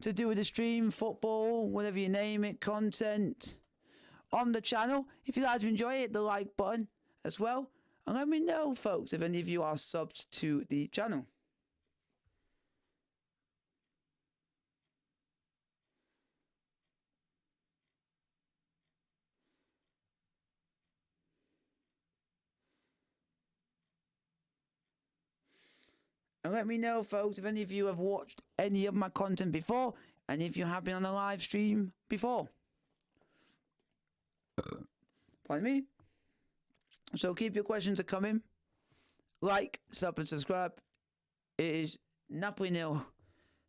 Speaker 1: to do with the stream, football, whatever you name it, content on the channel. If you guys enjoy it, hit the like button as well. And let me know, folks, if any of you are subbed to the channel. And let me know, folks, if any of you have watched any of my content before, and if you have been on a live stream before. Pardon me. So keep your questions coming. Like, sub, and subscribe. It is Napoli 0,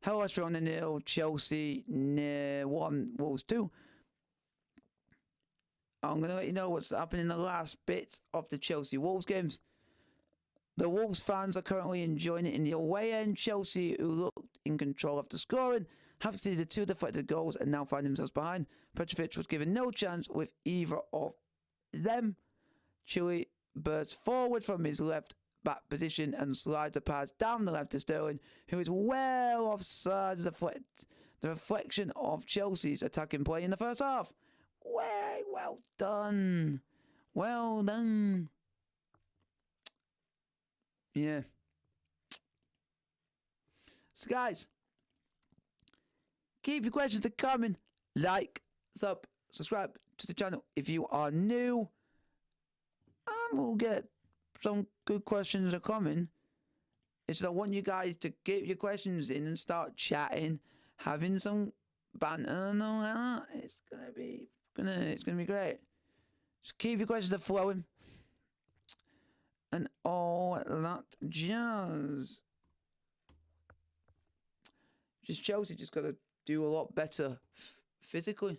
Speaker 1: Hellas Verona 0, Chelsea 1, Wolves 2. I'm going to let you know what's happening in the last bits of the Chelsea-Wolves games. The Wolves fans are currently enjoying it in the away end. Chelsea, who looked in control after scoring, have conceded 2 deflected goals and now find themselves behind. Petrovic was given no chance with either of them. Chile bursts forward from his left back position and slides a pass down the left to Sterling, who is well offside. The reflection of Chelsea's attacking play in the first half. Well done. Well done. Yeah. So, guys, keep your questions coming. Like, sub, subscribe to the channel if you are new. And we'll get some good questions are coming. It's I want you guys to get your questions in and start chatting, having some banter and all that. It's gonna be great. Just keep your questions flowing and all that jazz. Just Chelsea just got to do a lot better physically.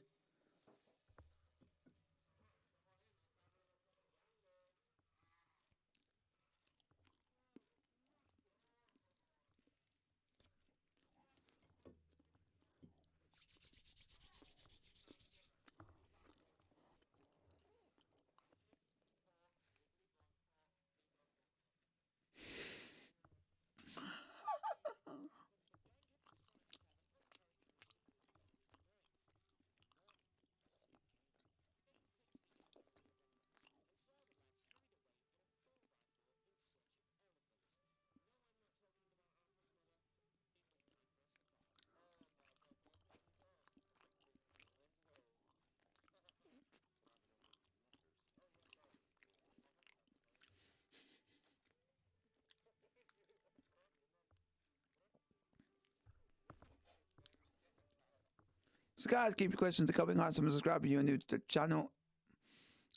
Speaker 1: So guys, keep your questions coming. Like, subscribe if you're new to the channel.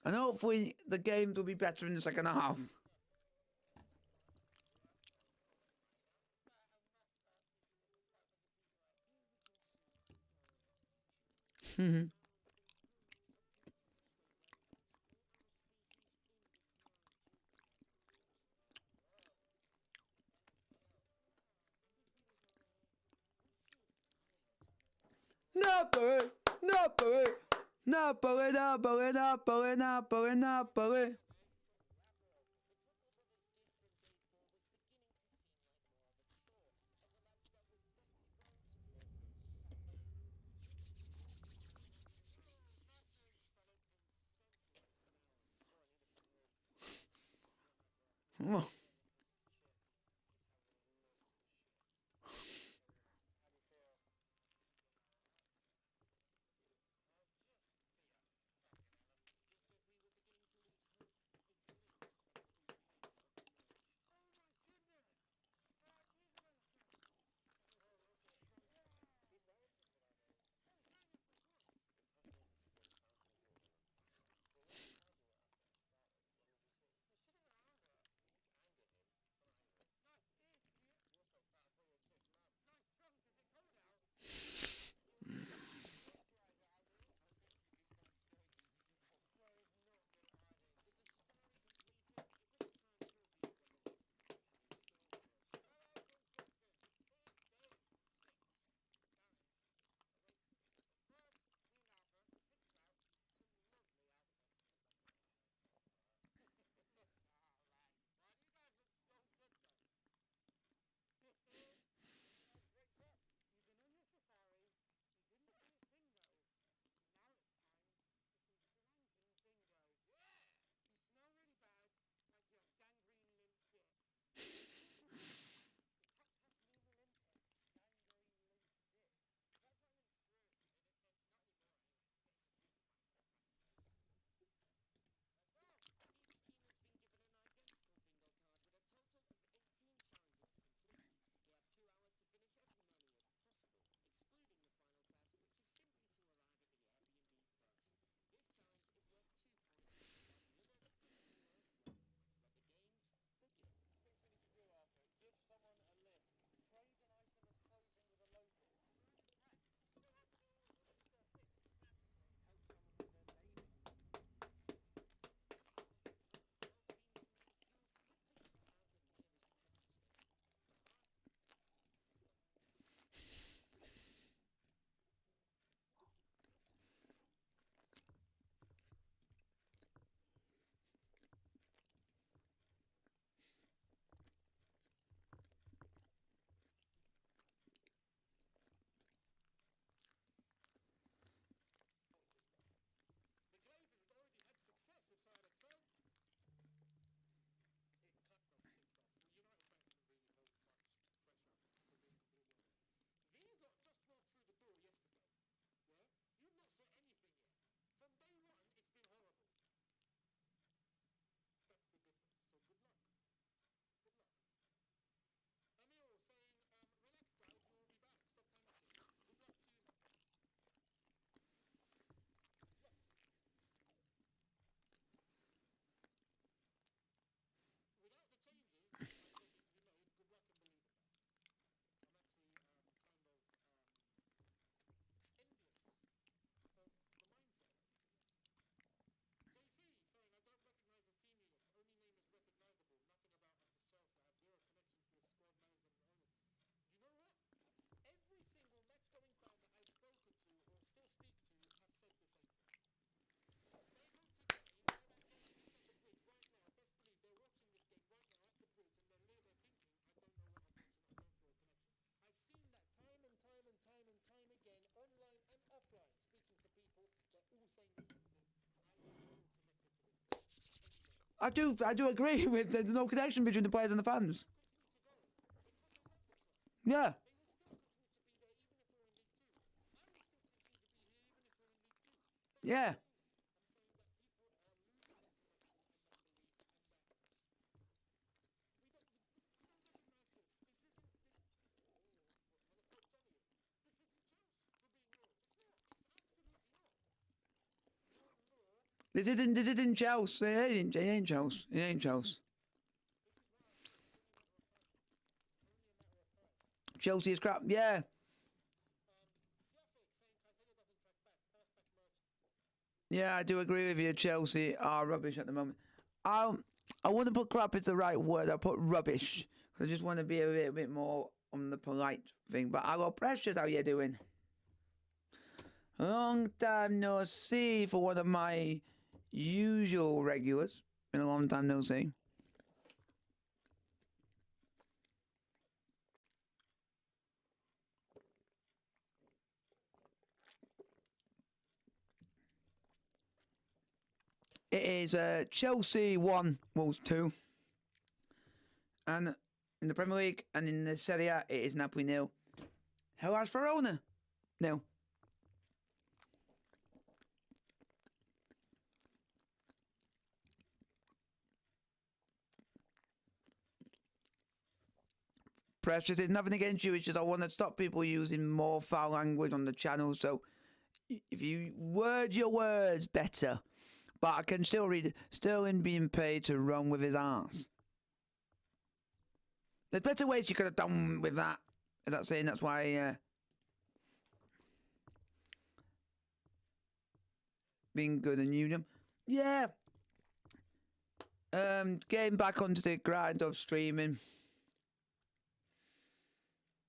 Speaker 1: And hopefully the games will be better in the second half. Napoli! Napoli! Napoli, Napoli, Napoli, Napoli, Napoli. I do agree with there's no connection between the players and the fans. Yeah. Yeah. This isn't Chelsea. It ain't Chelsea. It ain't Chelsea. Chelsea is crap. Yeah. Yeah, I do agree with you. Chelsea are rubbish at the moment. I wouldn't put crap is the right word. I put rubbish. I just want to be a little bit more on the polite thing. But hello, Precious, how you doing? Long time no see for one of my usual regulars. Been a long time no see. It is Chelsea 1, Wolves 2. And in the Premier League and in the Serie A, it is Napoli 0. Hellas Verona 0. Precious, it's nothing against you. It's just I want to stop people using more foul language on the channel. So if you word your words better, but I can still read Sterling being paid to run with his arse. There's better ways you could have done with that. Is that saying that's why being good and union? Yeah. Getting back onto the grind of streaming.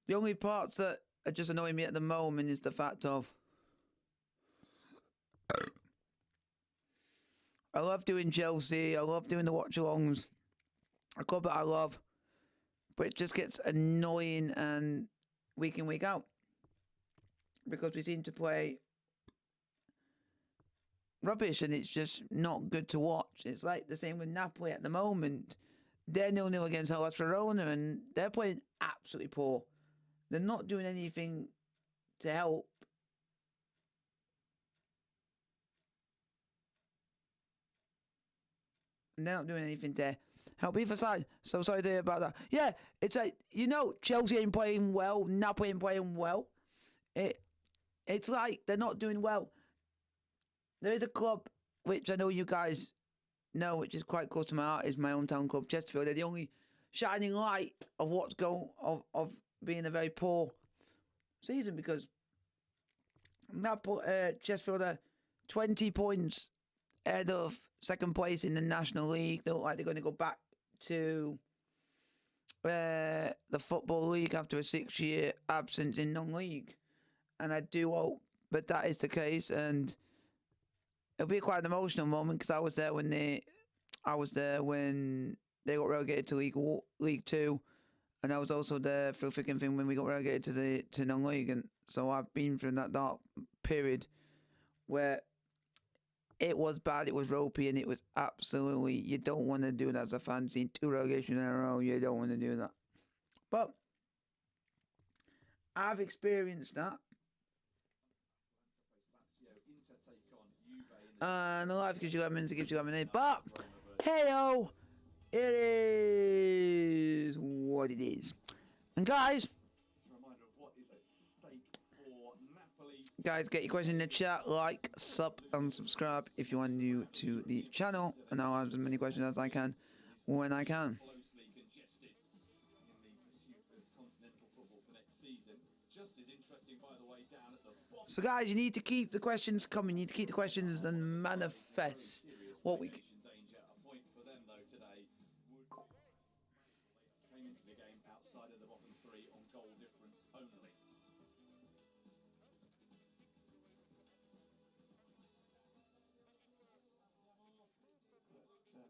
Speaker 1: The only parts that are just annoying me at the moment is the fact of I love doing Chelsea, I love doing the watch-alongs, a club that I love, but it just gets annoying and week in, week out. Because we seem to play rubbish and it's just not good to watch. It's like the same with Napoli at the moment. They're 0-0 against Hellas Verona and they're playing absolutely poor. They're not doing anything to help. And they're not doing anything to help either side. So sorry to hear about that. Yeah, it's like, Chelsea ain't playing well, Napoli ain't playing well. It's like they're not doing well. There is a club which I know you guys know, which is quite close to my heart, is my hometown club, Chesterfield. They're the only shining light of what's going of being a very poor season because Chesterfield are 20 points ahead of second place in the National League. They look like they're going to go back to the Football League after a 6-year absence in non-league. And I do hope that that is the case. And it'll be quite an emotional moment because I was there when they got relegated to League Two, and I was also there through thick and thin when we got relegated to non-league. And so I've been through that dark period where it was bad, it was ropey, and it was absolutely, you don't want to do that as a fan. Seeing 2 relegation in a row, you don't want to do that. But I've experienced that. And the life gives you lemons, it gives you lemonade. But, hey-o, it is what it is. And guys, get your question in the chat, like, sub, and subscribe if you are new to the channel. And I'll answer as many questions as I can when I can. So guys, you need to keep the questions coming. You need to keep the questions and manifest what we...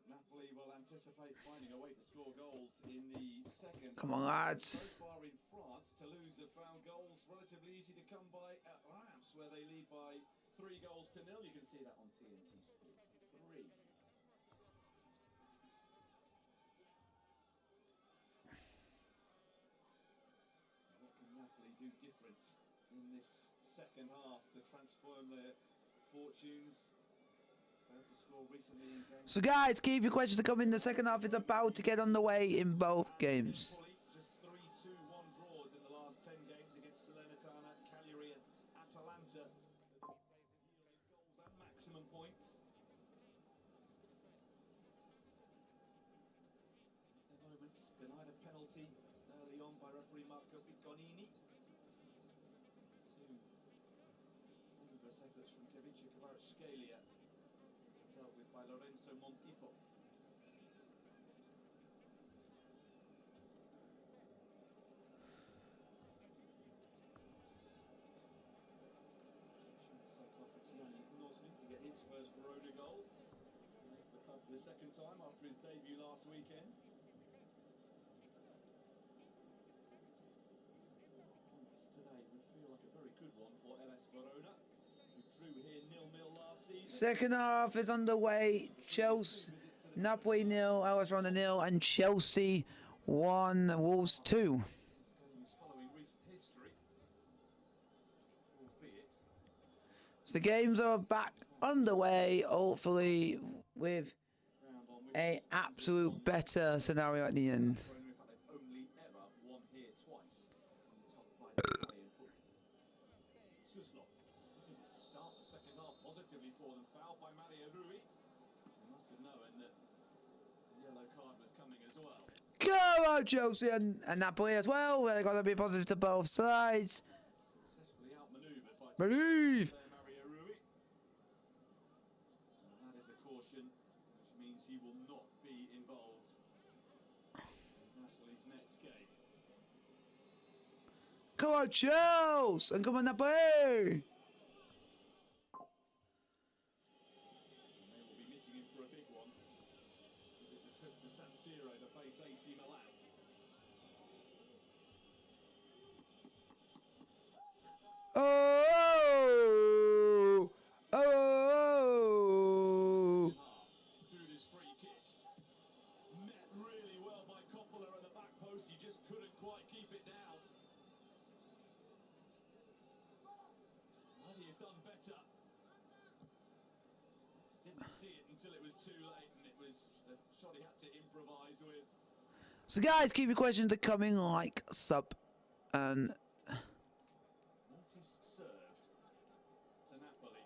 Speaker 2: Napoli will anticipate finding a way to score goals in the second.
Speaker 1: Come on, lads.
Speaker 2: So far in France, Toulouse have found goals relatively easy to come by at Reims, where they lead by 3 goals to 0. You can see that on TNT Sports 3. What can Napoli do different in this second half to transform their fortunes?
Speaker 1: So guys, keep your questions to come in. The second half is about to get underway in both games.
Speaker 2: Just 3-2-1 draws in the last 10 games against Salernitana, Cagliari and Atalanta. Goals and maximum points. penalty early on by referee Marco Piccolini. Two thunderous efforts from Kevicha Kvaratskhelia, dealt with by Lorenzo Montipo. To get his first Verona goal for the club for the second time after his debut last weekend. Points today would feel like a very good one for Hellas Verona, who drew here 0-0 last season.
Speaker 1: Second half is underway. Chelsea, Napoli 0, Hellas Verona 0, and Chelsea 1, Wolves 2.
Speaker 2: This game is following recent history, albeit.
Speaker 1: So the games are back underway, hopefully with a absolute better scenario at the end.
Speaker 2: They've only ever won here twice in the top flight of Italian football. Suslov looking to start the second half positively for them. Fouled by Mario Rui. They must have known that the yellow card was coming as well.
Speaker 1: Go on, Chelsea and Napoli as well. They're going to be positive to both sides.
Speaker 2: Successfully outmaneuvered by
Speaker 1: Believe!
Speaker 2: Mario Rui. And that is a caution, which means he will not be involved in Napoli's next game.
Speaker 1: Come on, Chelsea! And come on, Napoli!
Speaker 2: And they will be missing him for a big one. It's a trip to San Siro to face AC Milan.
Speaker 1: Oh! Oh!
Speaker 2: Duda's free kick. Met really well by Coppola at the back post. He just couldn't quite keep it down. Might he have done better? Didn't see it until it was too late, and it was a shot he had to improvise with.
Speaker 1: So guys, keep your questions coming, like, sub, and
Speaker 2: Notice served to Napoli.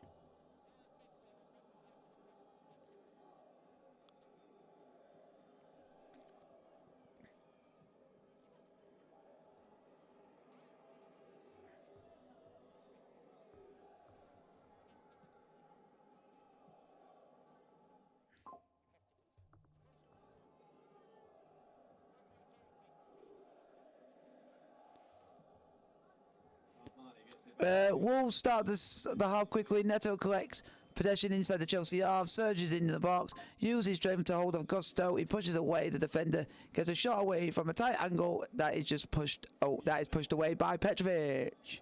Speaker 1: Wolves start the half quickly. Neto collects possession inside the Chelsea half, surges into the box, uses strength to hold of Gusto. He pushes away the defender, gets a shot away from a tight angle that is just pushed. Oh, that is pushed away by Petrovic.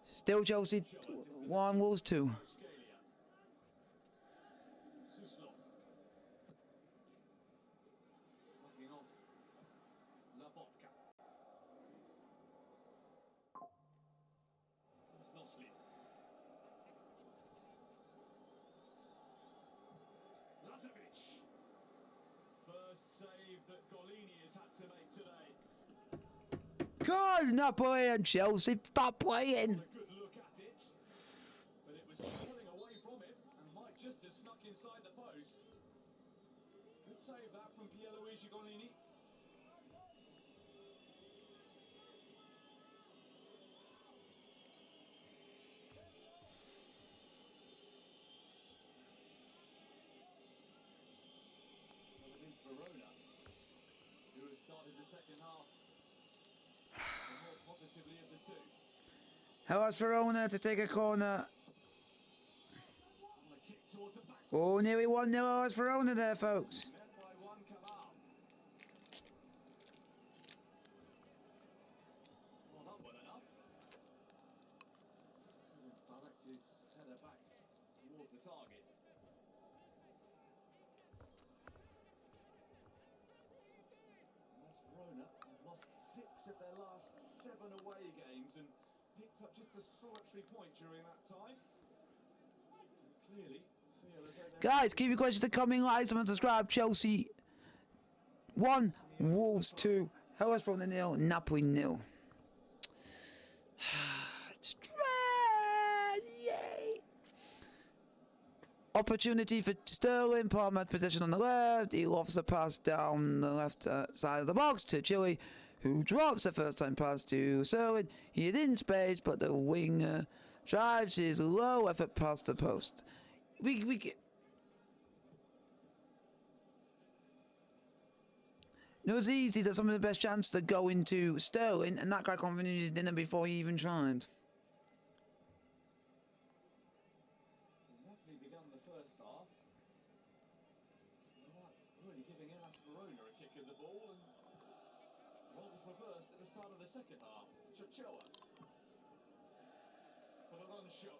Speaker 1: Still Chelsea 1, Wolves 2.
Speaker 2: Suslov. Shrugging off Labotka. There's Nosley. Lazovic. First save that Golini has had to make today.
Speaker 1: God, Napoli and Chelsea, stop playing.
Speaker 2: A good look at it, but it was pulling away from him and might just have snuck inside the post. Good save that from Pierluigi Golini. So it is Verona who have started the second half more positively of the two.
Speaker 1: Hellas Verona to take a corner.
Speaker 2: On the kick towards the back.
Speaker 1: Oh, nearly 1-0 Hellas Verona there, folks.
Speaker 2: Met by one Kamal. Well, that wasn't enough. Direct his header back towards the target. Hellas Verona have lost 6 of their last 7 away games and picked up just a solitary point during that time. And clearly feel as though they're
Speaker 1: Guys, keep your questions coming. Like and subscribe. Chelsea 1, Wolves 2, Hellas Verona 0, Napoli 0. Yay! Opportunity for Sterling. Palmer had possession on the left. He lofts a pass down the left side of the box to Chile, who drops the first time pass to Sterling. He is in space, but the winger drives his low effort past the post. We get. It was easy that some of the best chances to go into Sterling, and that guy confidently his dinner before he even tried.
Speaker 2: Napoli begun the first half. Really giving Hellas Verona a kick of the ball, and rolled for first at the start of the second half. Chachoa for the run show.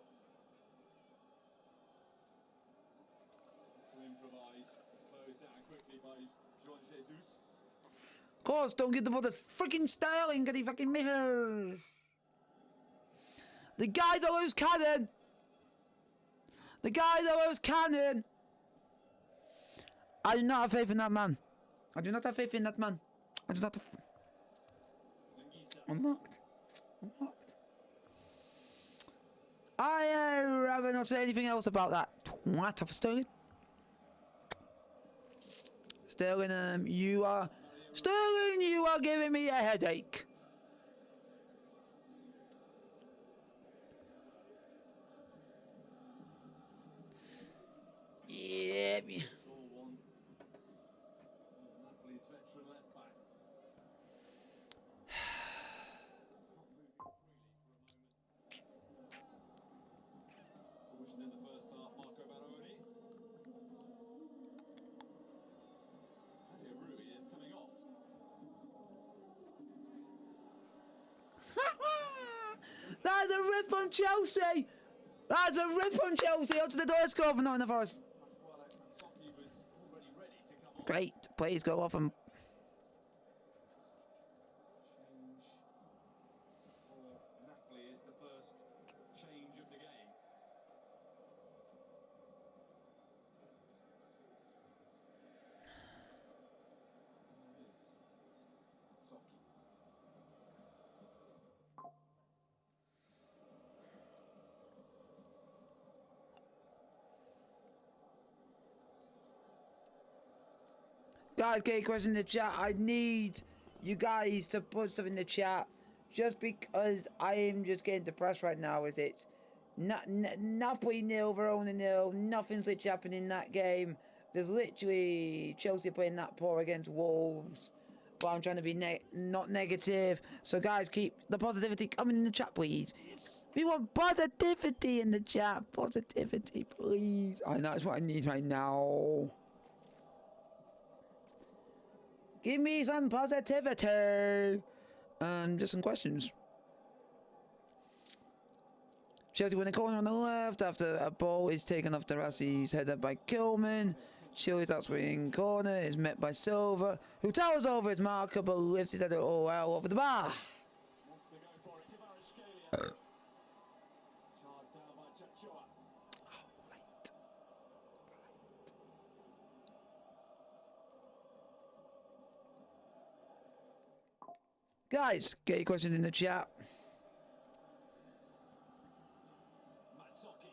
Speaker 2: To improvise, it's closed down quickly by Juan Jesus.
Speaker 1: Of course, don't give the ball to freaking Sterling, because he fucking misses. The guy that loves cannon. The guy that loves cannon. I do not have faith in that man. I do not have faith in that man. I do not have... I'm marked. I'm marked. I rather not say anything else about that twat of Sterling. Sterling, you are giving me a headache. Yeah.
Speaker 2: Napoli's veteran left back. Cautioned in the first half, Marco Baroni. And Rui is coming off.
Speaker 1: That's a rip on Chelsea. That's a rip on Chelsea. Onto the door score for Nottingham Forest. Great. Please go off and...
Speaker 2: Napoli is the first change of the game.
Speaker 1: Guys, get a question in the chat. I need you guys to put stuff in the chat. Just because I am just getting depressed right now, is it? Napoli 0, Verona 0. Nothing's literally happening in that game. There's literally Chelsea playing that poor against Wolves. But I'm trying to be not negative. So guys, keep the positivity coming in the chat, please. We want positivity in the chat. Positivity, please. I know that's what I need right now. Give me some positivity. Just some questions. Chelsea win a corner on the left after a ball is taken off Tarassi's header by Kilman. Chelsea's outswing corner is met by Silva, who towers over his marker but lifts his header all well over the bar.
Speaker 2: Wants to go for it. Kvaratskhelia. Charged down by Chachoa.
Speaker 1: Oh, right. Guys, get your questions in the chat.
Speaker 2: Matsoki.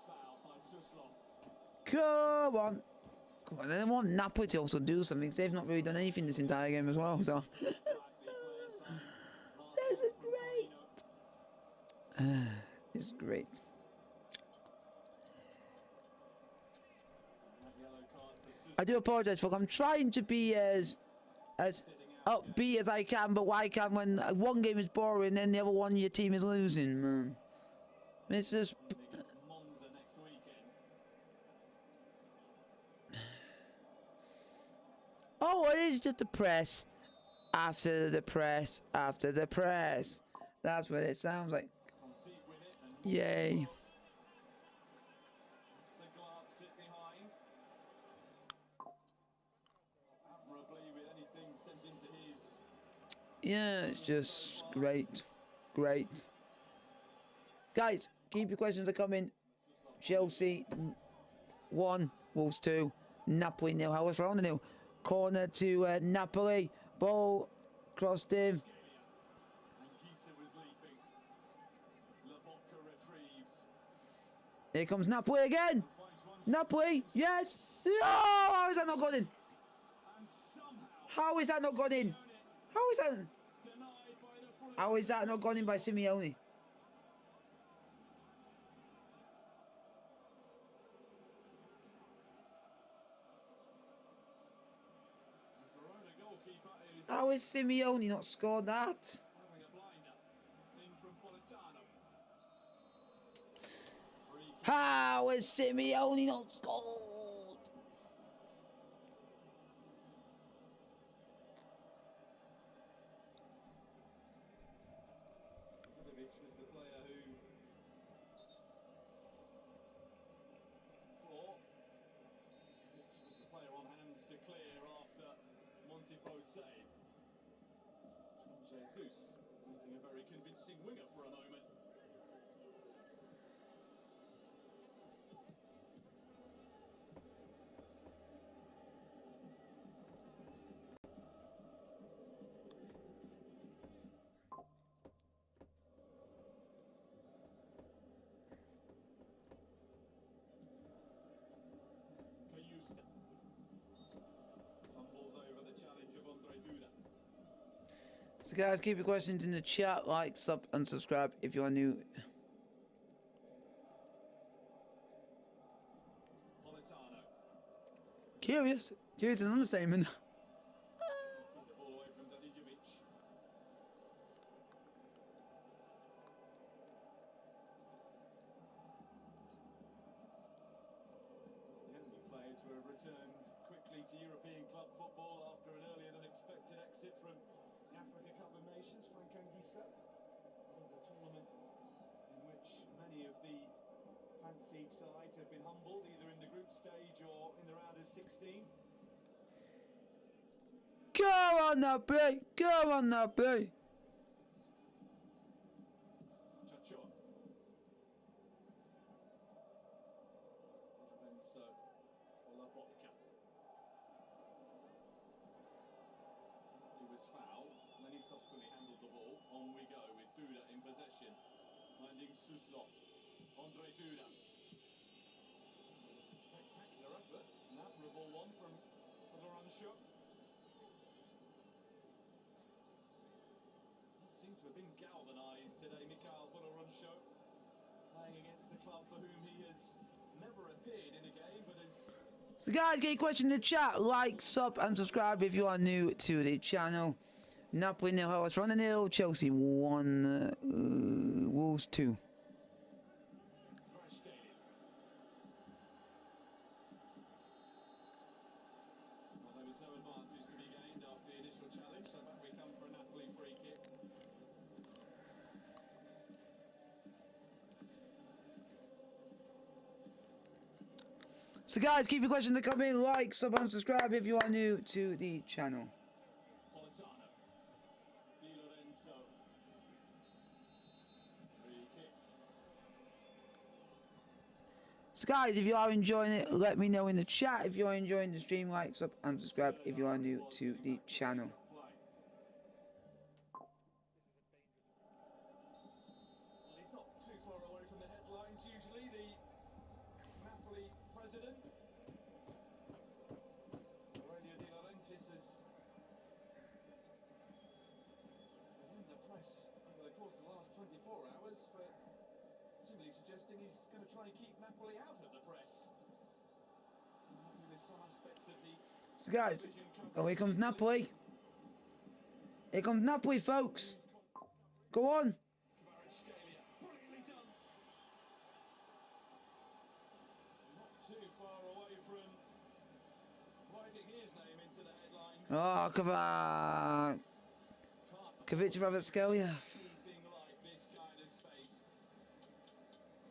Speaker 2: Foul by Suslov.
Speaker 1: Come on. Come on, I want Napoli to also do something. They've not really done anything this entire game as well, so. This is great. This is great. I do apologize, folks. I'm trying to be as upbeat as I can, but why can when one game is boring and the other one your team is losing, man? It's just... Oh, it is just the press. After the press. After the press. That's what it sounds like. Yay. Yeah, it's just great. Great. Guys, keep your questions coming. Chelsea 1, Wolves 2, Napoli 0, Hellas Verona 0. Corner to Napoli. Ball crossed in. Here comes Napoli again. Napoli, yes. Oh, how is that not gone in? How is that not gone in? How is that?
Speaker 2: Denied by the full.
Speaker 1: How is that not gone in by Simeone?
Speaker 2: Verona goalkeeper is
Speaker 1: How is Simeone not scored that?
Speaker 2: having a blinder. In from Politano. Free kick.
Speaker 1: How is Simeone not scored?
Speaker 2: Vidovic was the player who fought, which was the player on hands to clear after Montipo's save. Jesus looking a very convincing winger for a moment. Cayusta tumbles over the challenge of Andre Duda.
Speaker 1: So guys, keep your questions in the chat, like, sub and subscribe if you are new.
Speaker 2: Politano.
Speaker 1: Curious is an understatement.
Speaker 2: Put the ball away from Vidovic. The only player to have returned quickly to European club football after an earlier than expected exit from the Africa Cup of Nations, Frank Anguissa. It is a tournament in which many of the fancied sides have been humbled, either in the group stage or in the round of 16.
Speaker 1: Go on Napoli! Go on Napoli!
Speaker 2: Chachot. Lorenzo Olabotka. He was fouled, and then he subsequently handled the ball. On we go with Duda in possession, finding Suslov. Andre Duda. It was a spectacular effort, an admirable one from Folorunsho. He seems to have been galvanised today, Mikhail Folorunsho, playing against the club for whom he has never appeared in a game, but has.
Speaker 1: So guys, get your question in the chat, like, sub and subscribe if you are new to the channel. Napoli 0, Hellas Verona 0, Chelsea 1, Wolves 2.
Speaker 2: Well, there was no advantage to be gained after the initial challenge, so back we come for a Napoli free kick.
Speaker 1: So guys, keep your questions to come in, like, sub and subscribe if you are new to the channel.
Speaker 2: Politano. Di Lorenzo. Free kick.
Speaker 1: So guys, if you are enjoying it, let me know in the chat. If you are enjoying the stream, like, sub and subscribe if you are new to the channel.
Speaker 2: Well, he's not too far away from the headlines usually, the Napoli president. Aurelio De Laurentiis has been in the press over the course of the last 24 hours for simply suggesting he's going to try and keep Napoli out of the press. Maybe with some aspects of the
Speaker 1: So guys,
Speaker 2: television coverage
Speaker 1: oh, here comes
Speaker 2: in Italy.
Speaker 1: Napoli. Here comes Napoli, folks. Go on.
Speaker 2: Kvaratskhelia, brilliantly done. Not too far away from writing his name into the headlines.
Speaker 1: Oh, Kvaratskhelia.
Speaker 2: Anything like this kind of space.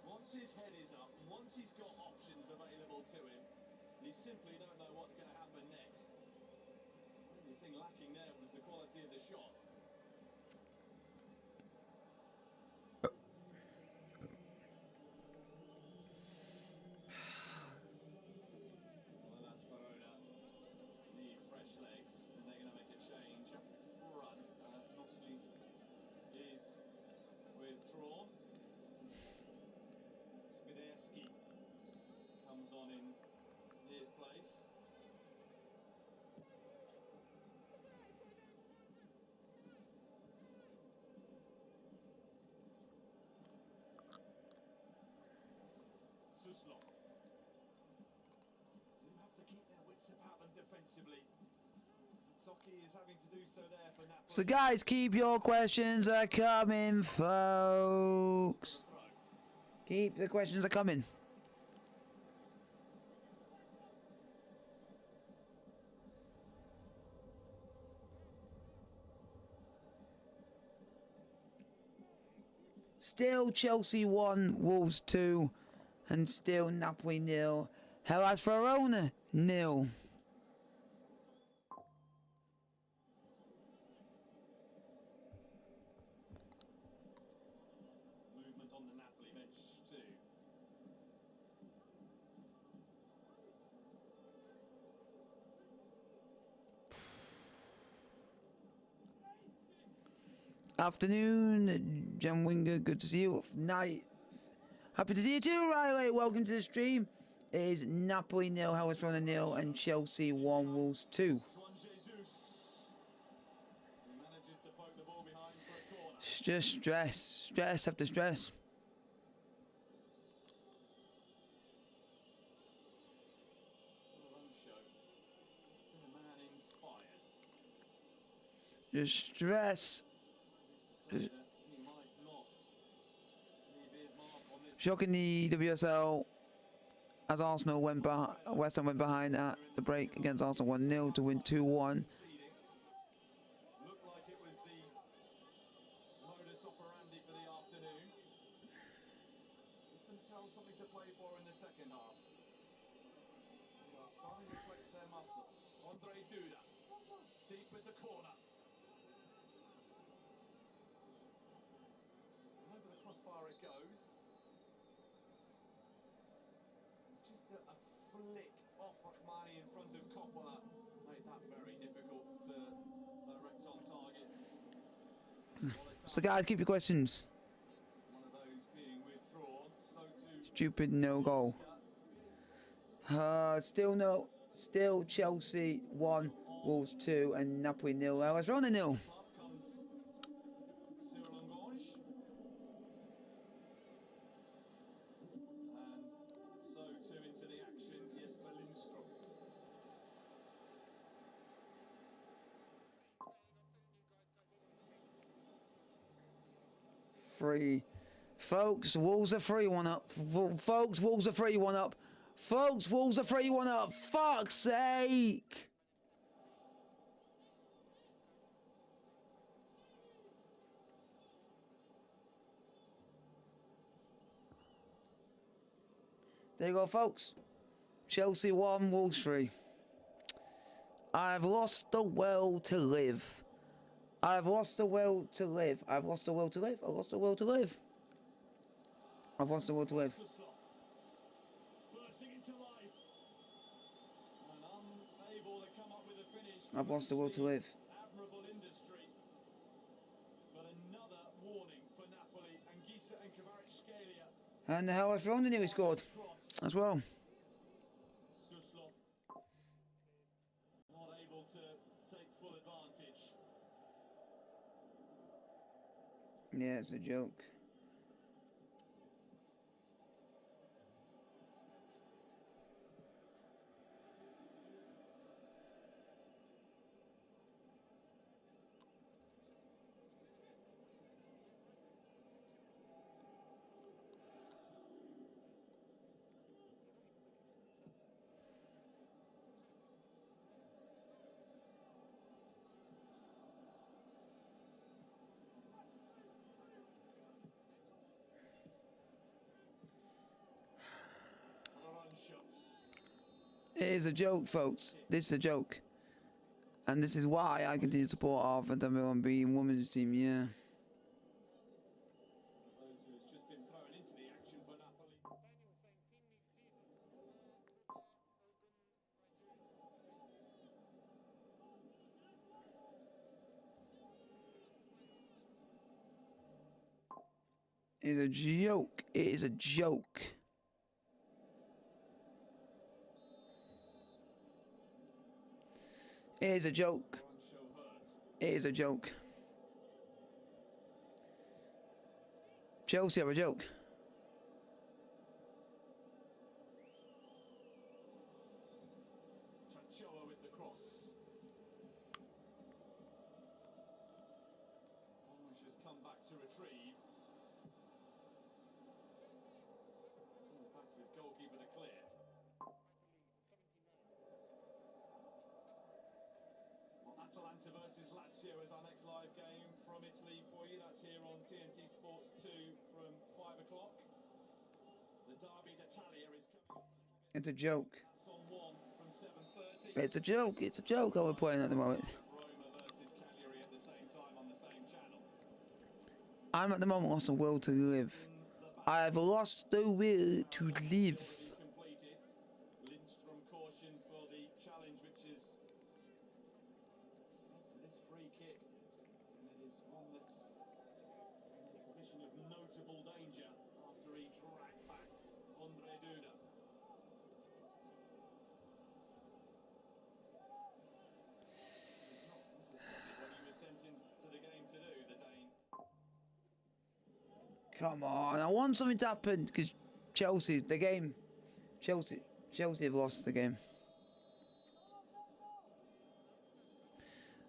Speaker 2: Once his head is up, and once he's got options available to him, you simply don't know what's going to happen next. The only thing lacking there was the quality of the shot. Hellas Verona need fresh legs, and they're going to make a change up front. Nosley is withdrawn. Swiderski comes on in his place. Suslov. Do have to keep their wits about them defensively. Toki is having to do so there for Napoli.
Speaker 1: So guys, keep your questions coming, folks. Keep the questions coming. Still Chelsea 1, Wolves 2, and still Napoli 0, Hellas Verona 0.
Speaker 2: Movement on the Napoli bench too.
Speaker 1: Afternoon, Jem Winger, good to see you. Night, happy to see you too, Riley. Welcome to the stream. It is Napoli 0, Hellas Verona 0, and Chelsea 1, Wolves 2.
Speaker 2: Manages to poke the ball behind for a corner.
Speaker 1: Just stress after stress. Just stress. Shocking the WSL as Arsenal went behind. West Ham went behind at the break against Arsenal 1-0 to win 2-1.
Speaker 2: Looked like it was the modus operandi for the afternoon. Give themselves something to play for in the second half. They are starting to flex their muscle. Andre Duda, deep with the corner. And over the crossbar it goes. Just a flick off Rahmani in front of Coppola made that very difficult to direct on target.
Speaker 1: So guys, keep your questions.
Speaker 2: One of those being withdrawn, so too
Speaker 1: Stupid no goal. Still Chelsea 1, Wolves 2, and Napoli 0. Hellas Verona 0.
Speaker 2: And so too into the action, Jesper Lindstrom.
Speaker 1: Free. Folks, Wolves are 3-1 up. Folks, Wolves are 3-1 up. Folks, Wolves are 3-1 up. Fuck's sake! There you go, folks. Chelsea 1, Wolves 3. I've lost the will to live. I've lost the will to live. I've lost the will to live. I've lost the will to live. I've lost the will to live.
Speaker 2: Bursting into life. And unable to come up with a finish.
Speaker 1: I've lost the will to live.
Speaker 2: Admirable industry. But another warning for Napoli. Anguissa and Kvaratskhelia.
Speaker 1: And the Hellas Verona nearly scored as well.
Speaker 2: Suslov not able to take full advantage.
Speaker 1: Yeah, it's a joke. It is a joke, folks. This is a joke. And this is why I continue to support Arthur Milan being women's team, yeah.
Speaker 2: Those who has just been thrown into the action for Napoli.
Speaker 1: It is a joke. It is a joke. It is a joke. It is a joke. Chelsea are a joke.
Speaker 2: to retrieve. It's all back to his goalkeeper to clear. Well, Atalanta versus Lazio is our next live game from Italy for you. That's here on TNT Sports 2 from 5 o'clock. The Derby d'Italia is coming up.
Speaker 1: It's a joke.
Speaker 2: That's on 1 from 7:30.
Speaker 1: It's a joke. It's a joke how we're playing at the moment.
Speaker 2: Roma versus Cagliari at the same time on the same channel.
Speaker 1: I'm at the moment lost the will to live. I have lost the will to live.
Speaker 2: Completed. Lindstrom caution for the challenge, which is led to this free kick, and it is one that's in a position of notable danger after he dragged back Andre Duda. It's not necessarily what he was sent into the game to do, the Dane.
Speaker 1: Come on, I want something to happen because Chelsea have lost the game.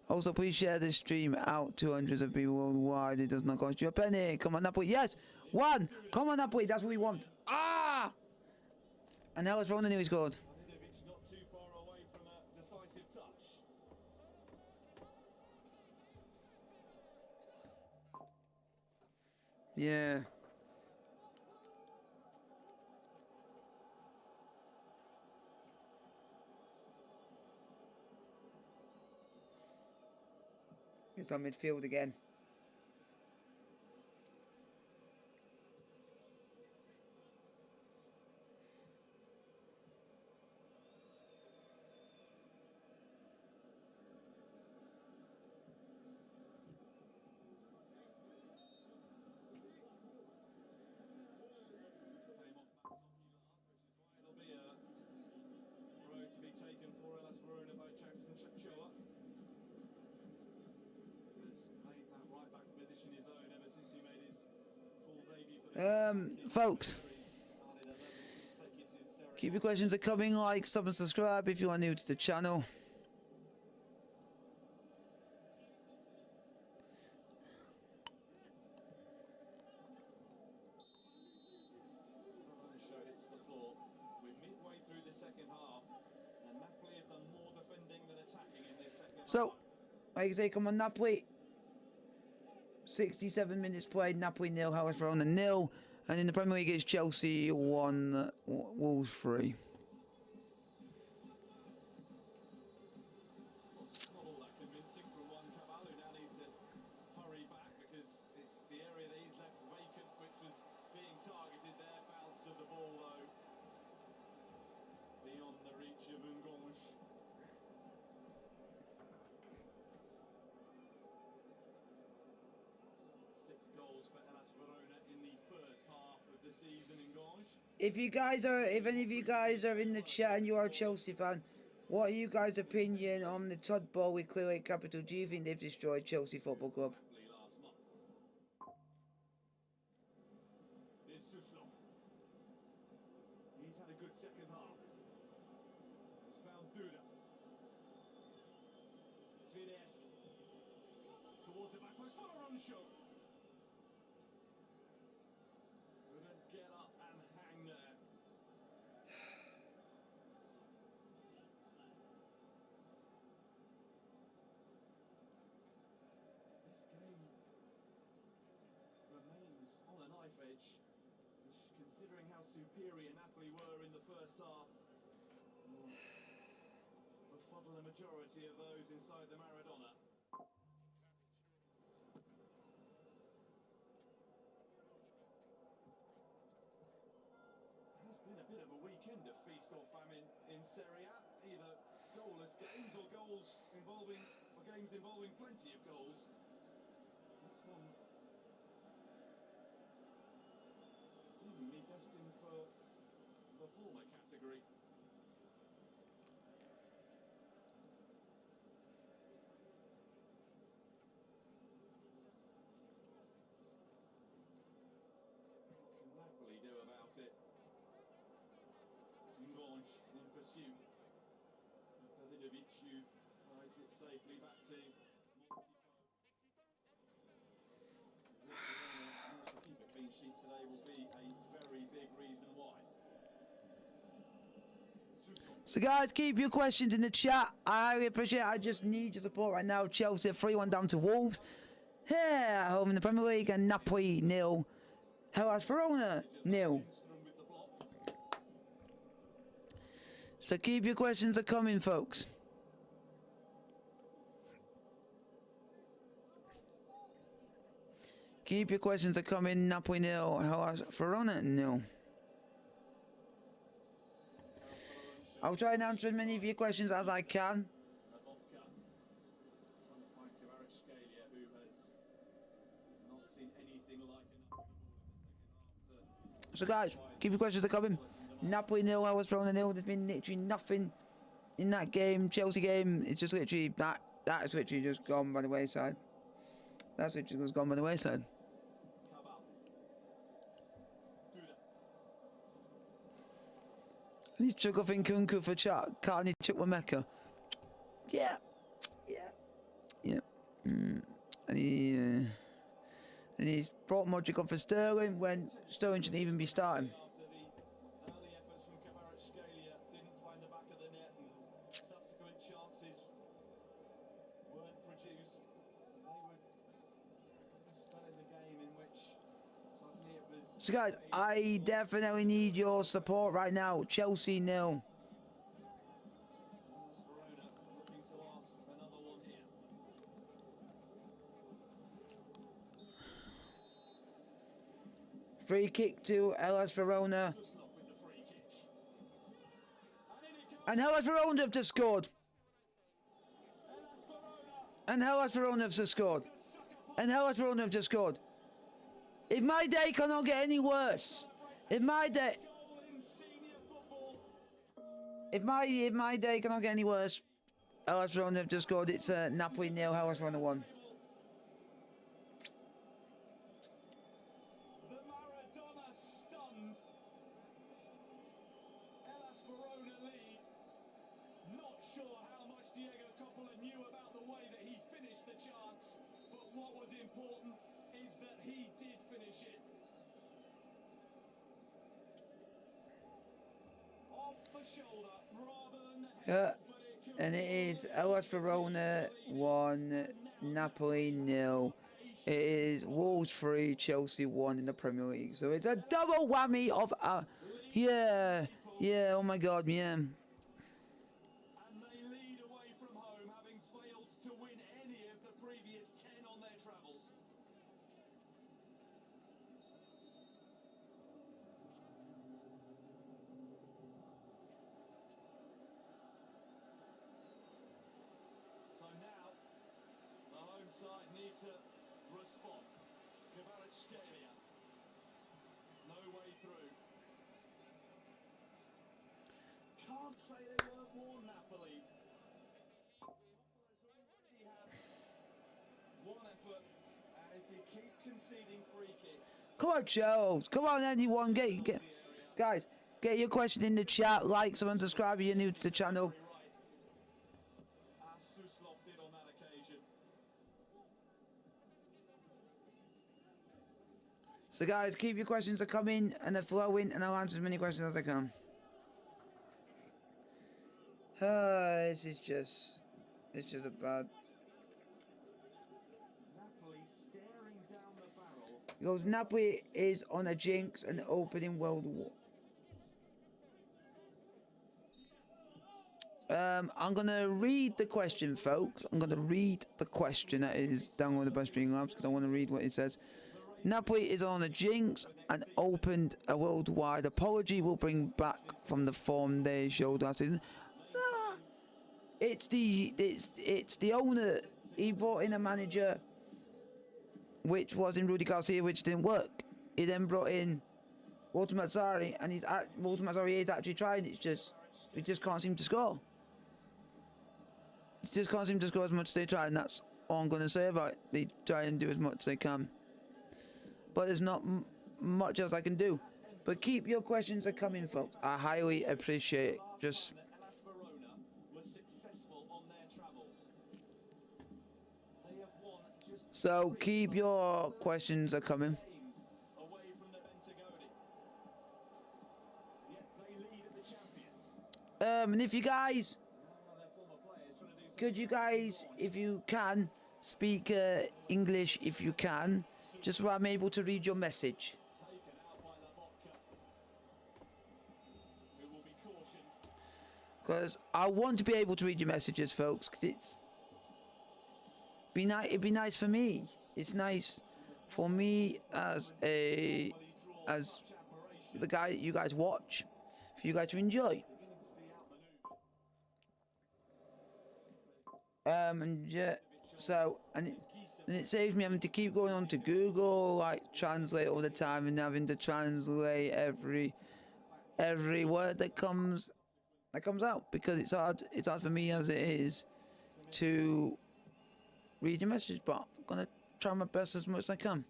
Speaker 1: Also, please share this stream out to hundreds of people worldwide. It does not cost you a penny. Come on, Napoli. Yes, one. Come on, Napoli. That's what we want. Ah! And Hellas Verona nearly scored.
Speaker 2: Not too far away from a decisive touch.
Speaker 1: Yeah. It's on midfield again.
Speaker 2: It'll be a throw to be taken for Hellas Verona by Jackson Chachoa. Has made that right back position his own ever since he made his full debut for the
Speaker 1: Folks, keep your questions coming. Like, sub and subscribe if you are new to the channel.
Speaker 2: Hits the floor. We're midway through the second half, and Napoli have done more defending than attacking in this second half.
Speaker 1: So, like I say, come on, Napoli. 67 minutes played. Napoli 0, Hellas Verona 0, and in the Premier League it's Chelsea 1, Wolves 3.
Speaker 2: Not all that convincing from one Cabal, who now needs to hurry back because it's the area that he's left vacant, which was being targeted there. Bounce of the ball, though, beyond the reach of Ngonge. 6 goals for Hellas Verona in the first half of the season. Ngonge.
Speaker 1: If any of you guys are in the chat and you are a Chelsea fan, what are you guys' opinion on the Todd Bowl with Clear Capital? Do you think they've destroyed Chelsea Football Club?
Speaker 2: Last month. Here's Suslov. He's had a good second half. He's found Duda. Svidesk. Towards the back post. What a run show. Couldn't get up and hang there. This game remains on a knife edge, which, considering how superior Napoli were in the first half, will befuddle a majority of those inside the Maradona. Has been a bit of a weekend of feast or famine in Serie A, either goalless games or games involving plenty of goals. This one seemingly destined for the former category. What can Napoli do about it? Ngonge in pursuit. Davidovic, who hides it safely back to Montipo. will be a very big reason why.
Speaker 1: So guys, keep your questions in the chat. I highly appreciate it. I just need your support right now. Chelsea 3-1 down to Wolves. Here at home in the Premier League, and Napoli 0. Hellas Verona 0. So keep your questions coming, folks. Keep your questions coming. Napoli 0. Hellas Verona 0. I'll try and answer as many of your questions as I can. So guys, keep your questions coming. Napoli 0, Hellas Verona 0. There's been literally nothing in that game. Chelsea game, it's just literally that is literally just gone by the wayside. That's literally just gone by the wayside. And he's took off in Kunku for chat. Can't he chip with Mecca? Yeah. And he's brought Modric on for Sterling when Sterling shouldn't even be starting. So guys, I definitely need your support right now. Chelsea 0. Free kick to Hellas Verona. And Hellas Verona have just scored. And Hellas Verona have just scored. And Hellas Verona have just scored. If my day cannot get any worse. If my day cannot get any worse. Hellas Verona have just scored. It's Napoli 0, Hellas Verona 1. And it is Hellas Verona 1, Napoli 0. It is Wolves 3, Chelsea 1 in the Premier League. So it's a double whammy of yeah, oh my god, yeah. Come on, Charles. Come on, anyone. Guys, get your question in the chat. Like, and subscribe if you're new to the channel. So, guys, keep your questions coming and they're flowing, and I'll answer as many questions as I can. This is just... It's just a bad... He goes, Napoli is on a jinx and opening World War. I'm going to read the question, folks. I'm going to read the question that is downloaded by Streamlabs because I want to read what it says. Napoli is on a jinx and opened a worldwide apology will bring back from the form they showed last season. Nah, it's the owner. He brought in a manager which was in Rudy Garcia, which didn't work. He then brought in Walter Mazzari, and Walter Mazzari is actually trying. It's just we just can't seem to score. It just can't seem to score as much as they try, and that's all I'm going to say about it. They try and do as much as they can, but there's not much else I can do. But keep your questions coming, folks. I highly appreciate it. Just so keep your questions coming. And if you guys, could you guys, if you can, speak English if you can, just so I'm able to read your message. Because I want to be able to read your messages, folks. Because it'd be nice for me. It's nice for me as the guy that you guys watch, for you guys to enjoy. And yeah, so and it saves me having to keep going on to Google, like translate all the time, and having to translate every word that comes out, because it's hard for me as it is to read your message, but I'm gonna try my best as much as I can.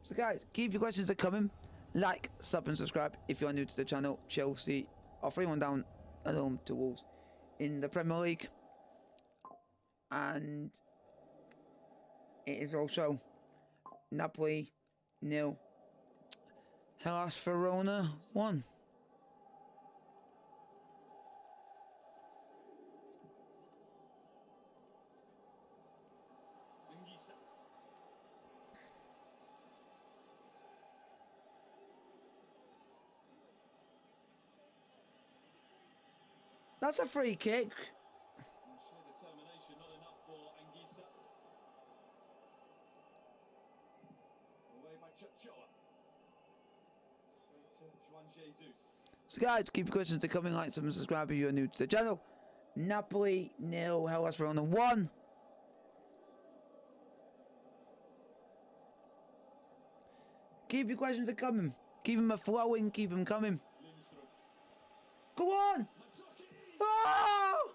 Speaker 1: So guys, keep your questions coming. Like, sub and subscribe if you are new to the channel. Chelsea are 3-1 down at home to Wolves in the Premier League, and it is also Napoli 0, Hellas Verona 1. That's a free kick.
Speaker 2: Determination, not enough for Anguissa. Away by Chachoa. Straight to Juan Jesus.
Speaker 1: So guys, keep your questions coming. Like, sub and subscribe if you are new to the channel. Napoli 0, Hellas Verona 1. Keep your questions coming. Keep them flowing. Keep them coming. Go on! Oh!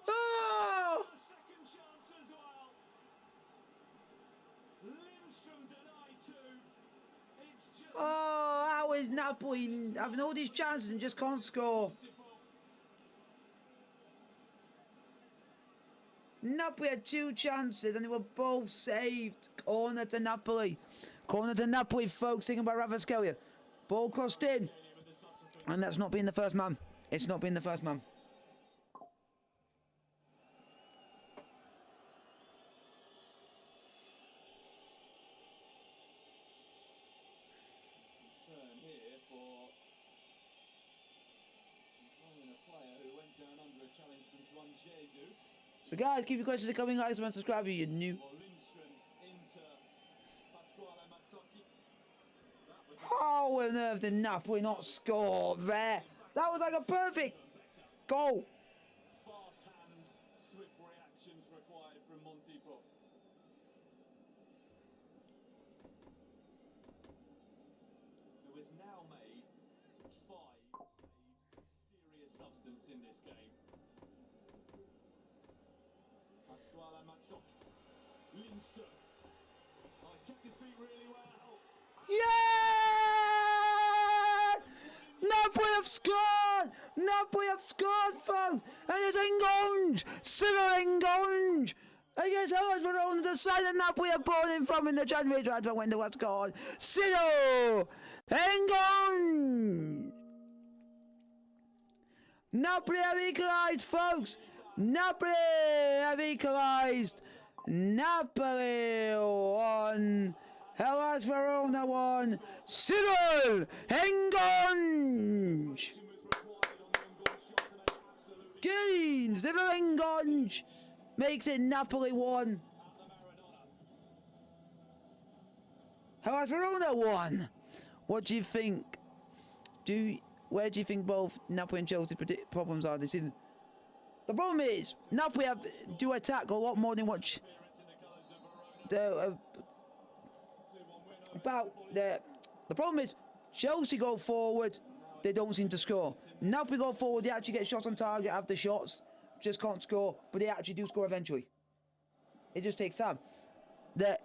Speaker 1: Oh!
Speaker 2: Second chance as well. Lindstrom denied two. It's just
Speaker 1: Oh, how is Napoli having all these chances and just can't score? Napoli had 2 chances and they were both saved. Corner to Napoli. Corner to Napoli, folks. Thinking about Ravaskelia. Ball crossed in. And that's not being the first man. It's not being the first man.
Speaker 2: concern here for employing a player who went down under a challenge from Juan Jesus.
Speaker 1: So guys, keep your questions coming. Like, and subscribe if you're new.
Speaker 2: Well, Lindstrom into Pasquale Mazzocchi. That was
Speaker 1: How on earth did Napoli not score there? That was like a perfect goal.
Speaker 2: fast hands, swift reactions required from Montipo. Who has now made 5 saves, serious substance in this game. Pasquale Mazzocchi. Lindstrom. Oh, he's kept his feet really well.
Speaker 1: Yeah! Napoli have scored! Napoli have scored, folks! And it's Engonge! Cyril Engonge! Against Hellas Verona, the side that Napoli are born in from in the January transfer window has scored. Cyril Engonge! Napoli have equalised, folks! Napoli have equalised! Napoli 1, Hellas Verona 1, Cyril Engonge! Green, Cyril Engonge makes it Napoli 1, Hellas Verona 1. What do you think? Where do you think both Napoli and Chelsea problems are this season? The problem is Napoli do attack a lot more than what the problem is Chelsea go forward, they don't seem to score. Napoli go forward, they actually get shots on target after shots, just can't score, but they actually do score eventually. It just takes time. There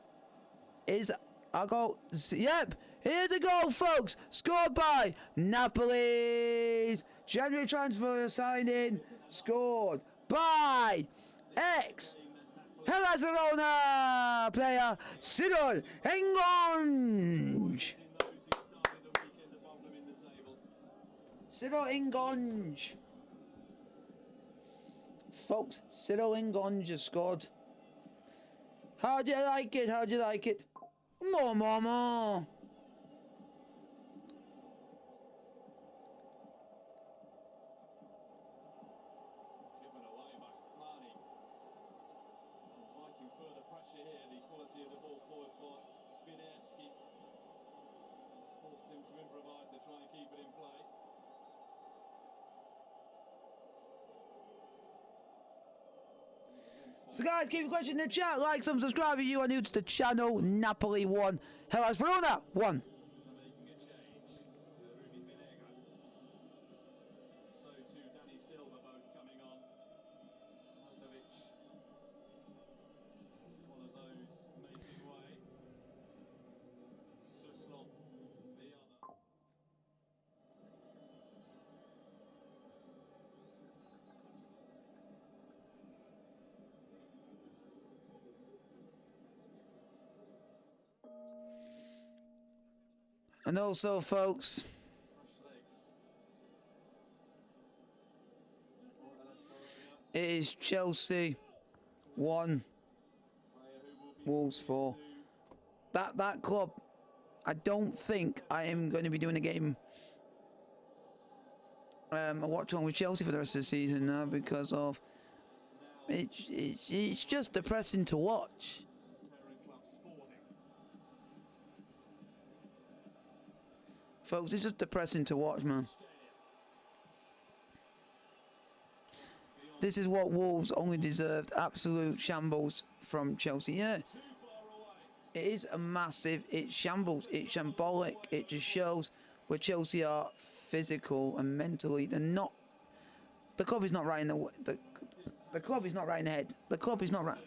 Speaker 1: is a goal. Yep, here's a goal, folks. Scored by Napoli's January transfer signing. Scored by Hellas Verona player Cyril Engonge. Ciro Ingonge. Folks, Ciro Ingonge has scored. How do you like it? How do you like it? More, more, more.
Speaker 2: Given away by Flani. Inviting further pressure here. The quality of the ball forward for Spinetsky. It's forced him to improvise to try and keep it in play.
Speaker 1: So guys, keep your questions in the chat, like, subscribe if you are new to the channel. Napoli 1, Hellas Verona 1.
Speaker 2: Making a change. Ruben Vinegra. So too Danny Silva both coming on. Mazovic is one of those making way. Suslov the other.
Speaker 1: And also, folks,
Speaker 2: Fresh legs. For Hellas Verona.
Speaker 1: it is Chelsea 1,
Speaker 2: Player who will be
Speaker 1: Wolves 4. That club, I don't think I am going to be doing a game, a watch on with Chelsea for the rest of the season now because of it's just depressing to watch.
Speaker 2: parent club Sporting.
Speaker 1: Folks, it's just depressing to watch, man. This is what Wolves only deserved. Absolute shambles from Chelsea. Yeah,
Speaker 2: Too far away.
Speaker 1: it is a massive, it's shambles, it's shambolic. It just shows where Chelsea are physical and mentally. They're not, the club is not right in the club is not right in the head. The club is not right.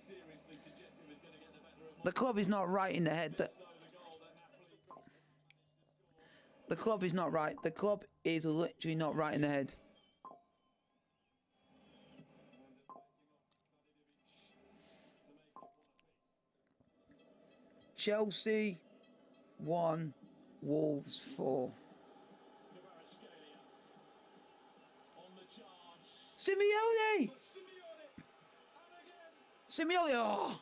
Speaker 2: Seriously suggested was going to get the better of
Speaker 1: The club is not right in the head.
Speaker 2: though the goal that Napoli
Speaker 1: The club is not right. The club is literally not right in the head. Chelsea 1, Wolves 4.
Speaker 2: on the charge.
Speaker 1: Simeone!
Speaker 2: Simeone, and again,
Speaker 1: Simeone! Oh.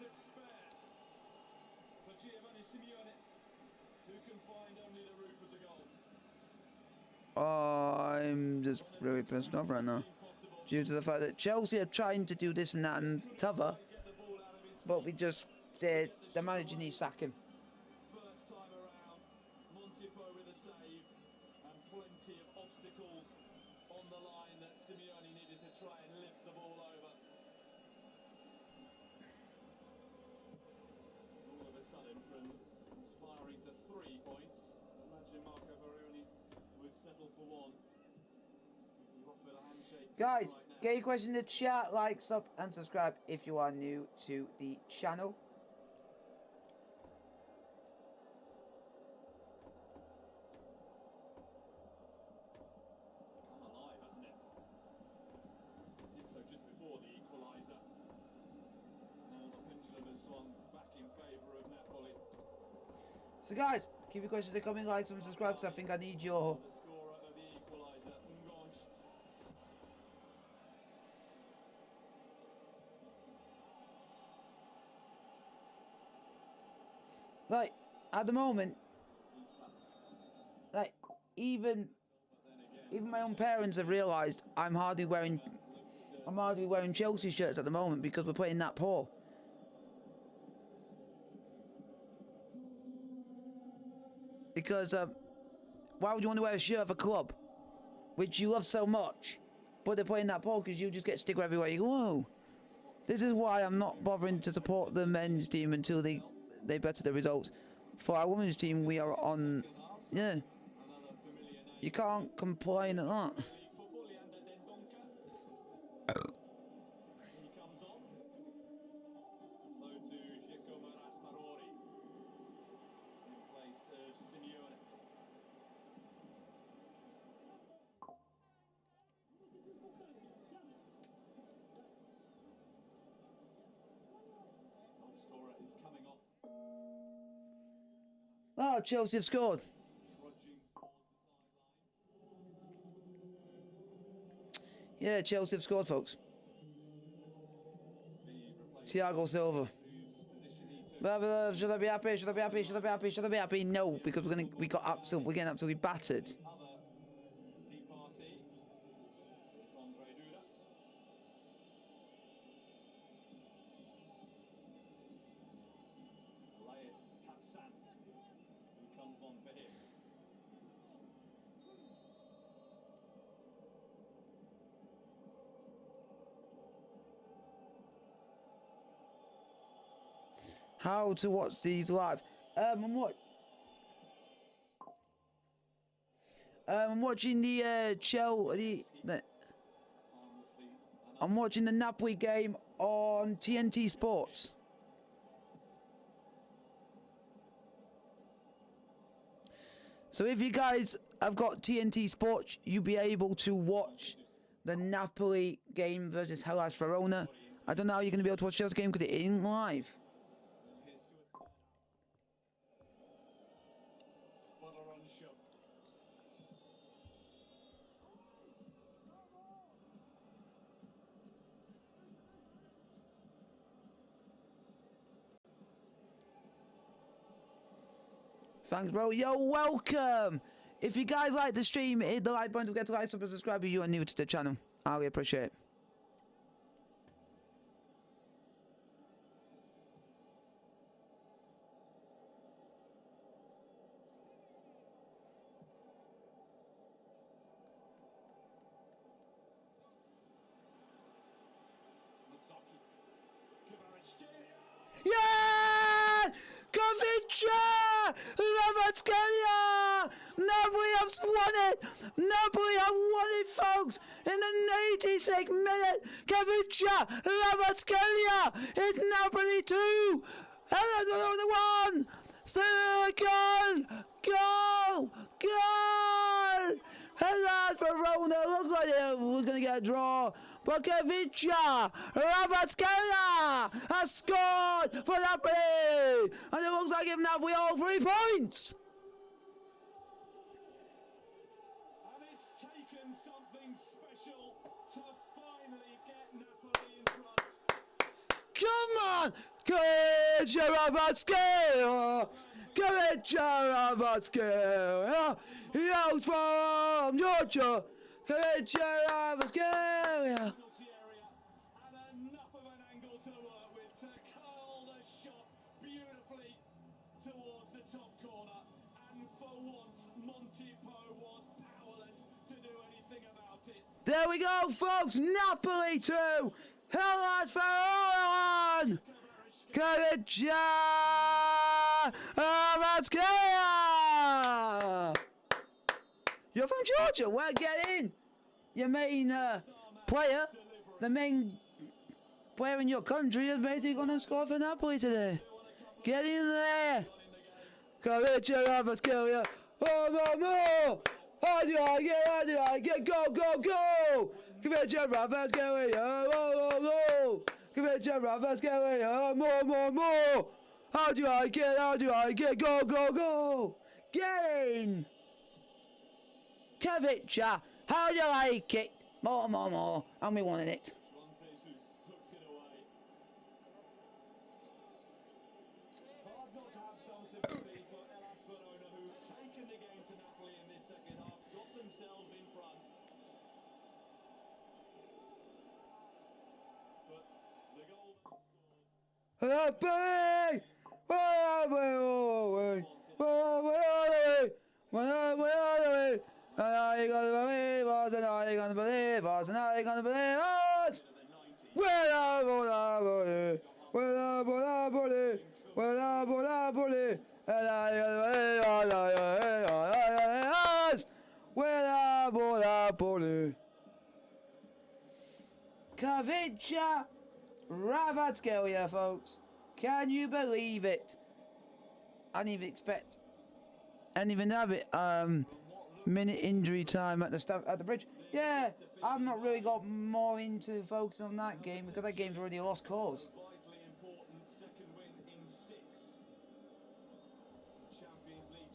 Speaker 2: despair for Giovanni Simeone, who can find only the roof of the goal.
Speaker 1: I'm just really pissed off right now. Due to the fact that Chelsea are trying to do this and that and t'other, but the manager needs sacking.
Speaker 2: First time around, Montipo with a save and plenty of obstacles on the line that Simeone needed to try and lift the ball over. All of a sudden, from aspiring to 3 points, imagine Marco Veroni would settle for 1. If you offered a handshake
Speaker 1: Guys,
Speaker 2: right now.
Speaker 1: get your question in the chat, like, sub, and subscribe if you are new to the channel.
Speaker 2: Come alive, hasn't it? Did so just before the equaliser. Now the pendulum has swung back in favour of Napoli.
Speaker 1: So guys, keep your questions coming, like, and subscribe, because I think I need your...
Speaker 2: The scorer of the equaliser, Ngosh.
Speaker 1: Like, at the moment, like, even my own parents have realised I'm hardly wearing Chelsea shirts at the moment because we're playing that poor. Because why would you want to wear a shirt of a club which you love so much, but they're playing that poor because you just get sticker everywhere you go? Whoa. This is why I'm not bothering to support the men's team until they better the results. For our women's team, we are on, yeah. You can't complain at that.
Speaker 2: He comes on. So to Giacomo Raspadori in place of Simeone. Goal scorer is coming off.
Speaker 1: Oh, Chelsea have scored. Yeah, Chelsea have scored, folks. Thiago Silva. Should I be happy? Should I be happy? Should I be happy? Should I be happy? No, because we're getting absolutely battered. How to watch these live? I'm watching the Chelsea. I'm watching the Napoli game on TNT Sports. So if you guys have got TNT Sports, you'll be able to watch the Napoli game versus Hellas Verona. I don't know how you're going to be able to watch Chelsea's game because it isn't live. Thanks, bro. Yo, welcome. If you guys like the stream, hit the like button to get to like, subscribe if you are new to the channel. I really appreciate it. Yeah! Kovica! Lavatskelia! Napoli have won it! Napoli have won it, folks! In the 86th minute, Kovica! Lavatskelia! It's Napoli 2! Hellas Verona 1! Goal! Goal! Goal! Hellas Verona, look like it. We're going to get a draw. Bukovica, Ravatskelia has scored for Napoli, and it looks like if Napoli all 3 points.
Speaker 2: And it's taken something special to finally get Napoli in front.
Speaker 1: Come on, Ravatskelia, Ravatskelia, he out from Georgia. Ravatskelia.
Speaker 2: And enough of an angle to work with to curl the shot beautifully towards the top corner. And for once, Montipo was powerless to do anything about it.
Speaker 1: There we go, folks. Napoli 2, Hellas Verona 1. Kovica, Ravatskelia. You're from Georgia. Well, get in. Your main player, the main player in your country, is basically going to score for Napoli today. Get in there. Kovica, Ravatskelia. Oh, no. How do I get? Go, go, go. Kovica, Ravatskelia. Oh. Kovica, Ravatskelia. More. How do I get? Go, go, go. Get in. Kovica, how do you like it? More, and we wanted it.
Speaker 2: Hard not to have some sympathy for Hellas Verona, who've taken the game to Napoli in this second half, got themselves in front. But the goal
Speaker 1: I gonna believe us, and I gonna believe us, and I gonna believe us. Kovica, Ravatskelia, folks. Can you believe it? I didn't even expect. I didn't even have it. Minute injury time at the bridge. Yeah, I've not really got more into focusing on that game because that game's already a lost cause.
Speaker 2: vitally important second win in 6 Champions League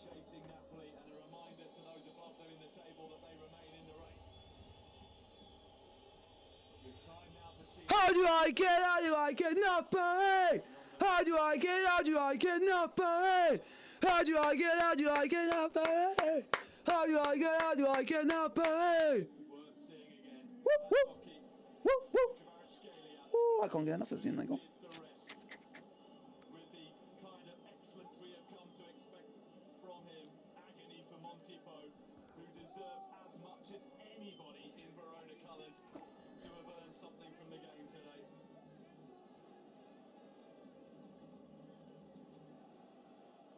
Speaker 1: How do I get Napoli? How do I get Napoli? How do I get Napoli? How do I get Napoli? Woo, woo, woo, woo. Ooh, I can't get enough of seeing that goal.
Speaker 2: With the kind of excellence we have come to expect from him, agony for Montipo, who deserves as much as anybody in Verona colours to have earned something from the game today.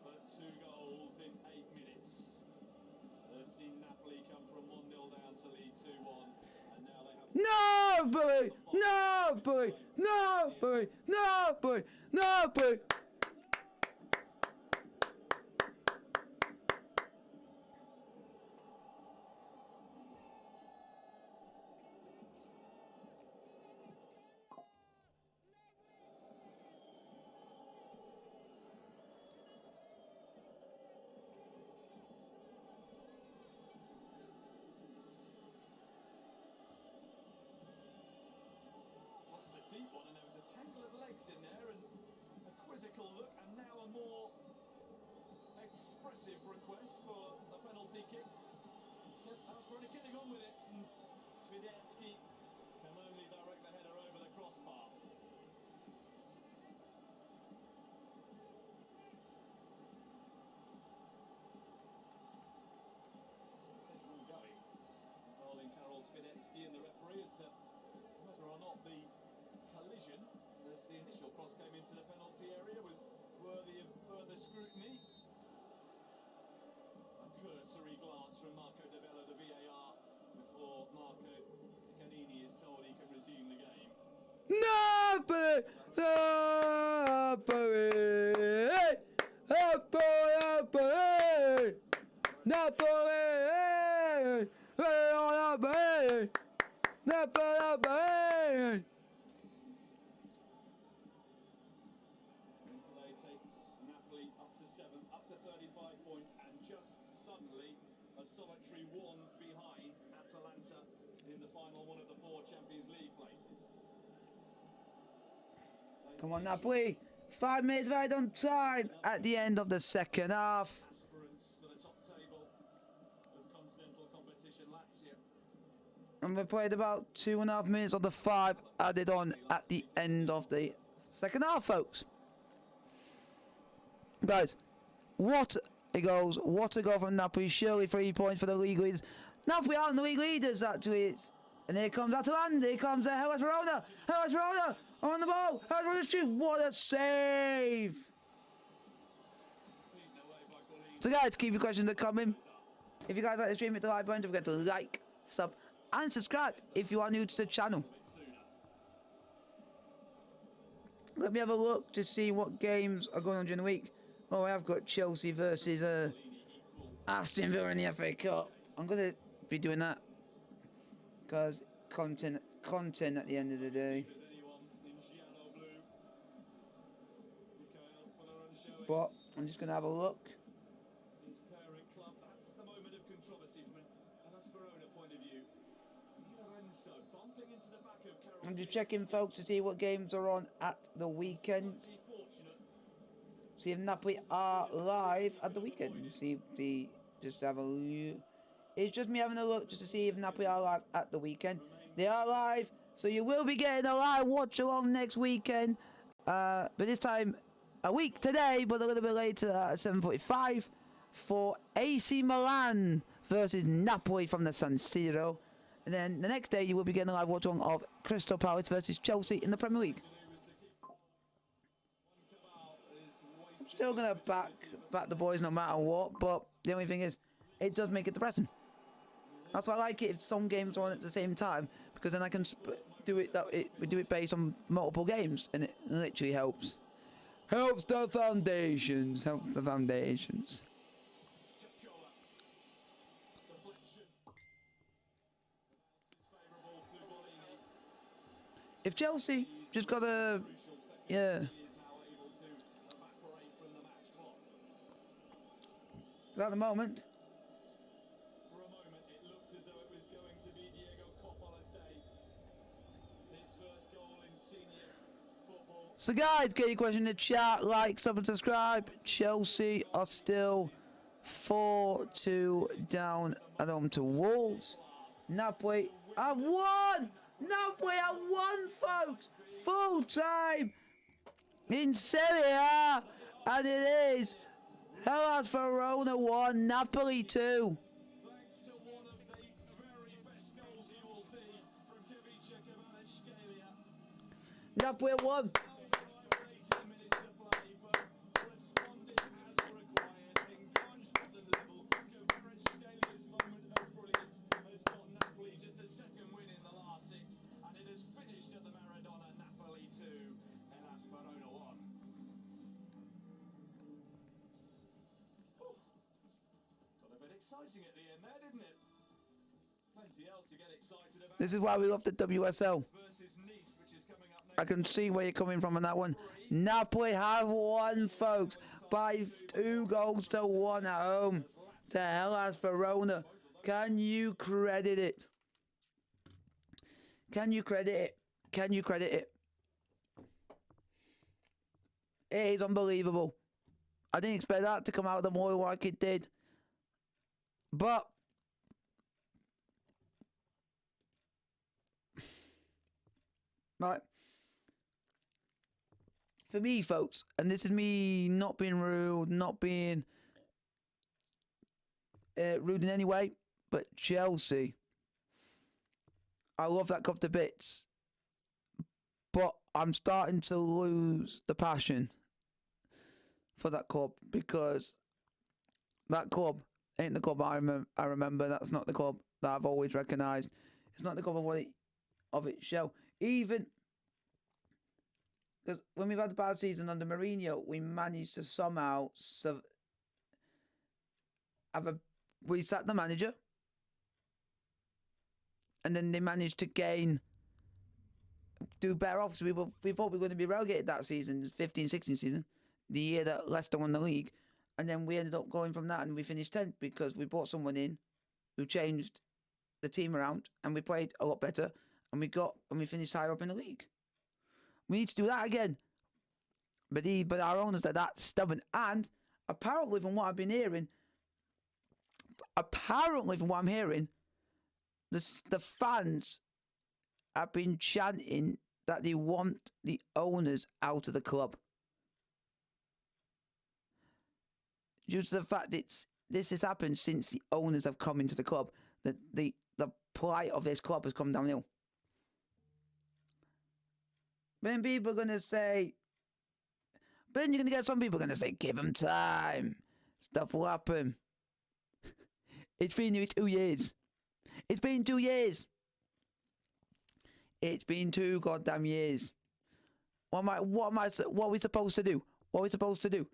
Speaker 2: But 2 goals in 8 minutes. They've seen Napoli come from 1-0 down to lead 2-1, and now they have...
Speaker 1: Napoli! Napoli! Napoli! Napoli! Napoli!
Speaker 2: Deep one, and there was a tangle of legs in there, and a quizzical look, and now a more expressive request for a penalty kick. Instead, Hellas Verona getting on with it, and Swiderski can only direct the header over the crossbar. Session going, involving Karol Swiderski and the referee as to whether or not the collision, as the initial cross came into the penalty area, was worthy of further scrutiny. A cursory glance from Marco De Bello, the VAR, before Marco Canini is told he can resume the game.
Speaker 1: Napoli! Napoli! Napoli! Napoli! Napoli! Napoli!
Speaker 2: Today takes Napoli up to 7th, up to 35 points, and just suddenly a solitary 1 behind Atalanta in the final one of the 4 Champions League places.
Speaker 1: Come on, Napoli. 5 minutes right on time at the end of the second half.
Speaker 2: Aspirants for the top table of continental competition, Lazio.
Speaker 1: And we played about 2.5 minutes of the 5 added on at the end of the second half, folks. Guys, what a goal from Napoli. Surely 3 points for the league leaders. Napoli aren't the league leaders, actually. And here comes Atalanta. Here comes Hellas Verona. Hellas Verona on the ball. Hellas Verona shoot. What a save. So guys, keep your questions coming. If you guys like the stream, hit the like button. Don't forget to like, sub, and subscribe if you are new to the channel. Let me have a look to see what games are going on during the week. Oh, I have got Chelsea versus Aston Villa in the FA Cup. I'm going to be doing that because content at the end of the day. But I'm just going to have a look.
Speaker 2: His parent club, that's the moment of controversy from an Hellas Verona point of view. Di Lorenzo bumping into the back of Karol.
Speaker 1: I'm just checking, folks, to see what games are on at the weekend. See if Napoli are live at the weekend. See if the just have a look. It's just me having a look just to see if Napoli are live at the weekend. They are live, so you will be getting a live watch along next weekend. But this time a week today, but a little bit later at 7:45 for AC Milan versus Napoli from the San Siro. And then the next day you will be getting a live watch along of Crystal Palace versus Chelsea in the Premier League. I'm still gonna back the boys no matter what, but the only thing is, it does make it depressing. That's why I like it if some games are on at the same time, because then I can do it based on multiple games, and it literally helps. Helps the foundations. Helps the foundations. If Chelsea just got a, yeah. At the moment.
Speaker 2: For a moment, it looked as though it was going to be Diego Coppola's day. His first goal
Speaker 1: So guys, get your question in the chat, like, sub and subscribe. Chelsea are still 4-2 down at home to Wolves. Napoli have won! Napoli have won, folks! Full time in Serie A, and it is Hellas Verona 1, Napoli 2.
Speaker 2: Thanks to one of the very best goals you will see from Kivica Kvaratskhelia.
Speaker 1: Napoli 1.
Speaker 2: Over 18 minutes to play, but responded as required. Engaged at the level. Kvaratskelia's moment of brilliance has got Napoli just a second win in the last 6, and it has finished at the Maradona. Napoli 2, Hellas Verona 1. Whew. Got a bit exciting at the end there, didn't it? Plenty else to get excited about.
Speaker 1: This is why we love the WSL.
Speaker 2: Versus Nice, which is coming up
Speaker 1: I
Speaker 2: next.
Speaker 1: can see where you're coming from on that one. Napoli have won, folks, by 2-1 at home to Hellas Verona. Can you credit it? Can you credit it? Can you credit it? It is unbelievable. I didn't expect that to come out of the Moy like it did. But right. For me, folks, and this is me not being rude, not being rude in any way, but Chelsea, I love that club to bits, but I'm starting to lose the passion for that club, because that club ain't the club I remember. That's not the club that I've always recognised. It's not the club of its shell. Even because when we've had the bad season under Mourinho, we managed to somehow we sacked the manager, and then they managed to do better off. So we thought we were going to be relegated that season, 15-16 season, the year that Leicester won the league, and then we ended up going from that, and we finished 10th because we brought someone in who changed the team around, and we played a lot better, and we finished higher up in the league. We need to do that again. But our owners are that stubborn, and apparently from what I'm hearing, the fans have been chanting that they want the owners out of the club. Due to the fact this has happened since the owners have come into the club, that the plight of this club has come downhill. Then people are going to say, then you're going to get some people going to say, give them time. Stuff will happen. It's been nearly 2 years. It's been 2 years. It's been 2 goddamn years. What are we supposed to do? What are we supposed to do?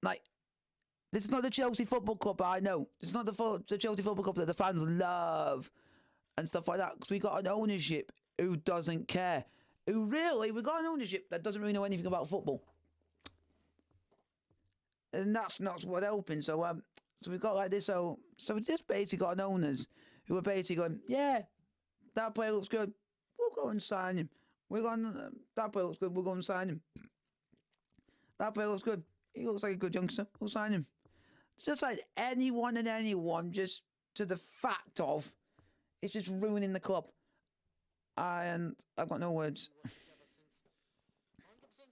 Speaker 1: Like, this is not the Chelsea Football Club, I know. It's not the Chelsea Football Club that the fans love and stuff like that, because we got an ownership who doesn't care. We got an ownership that doesn't really know anything about football. And that's not what helping. So we got like this. So we just basically got an owners who are basically going, yeah, that player looks good. We'll go and sign him. That player looks good. We'll go and sign him. That player looks good. He looks like a good youngster. We'll sign him. It's just like anyone and anyone, just to the fact of, it's just ruining the club. And I've got no words.
Speaker 3: 100%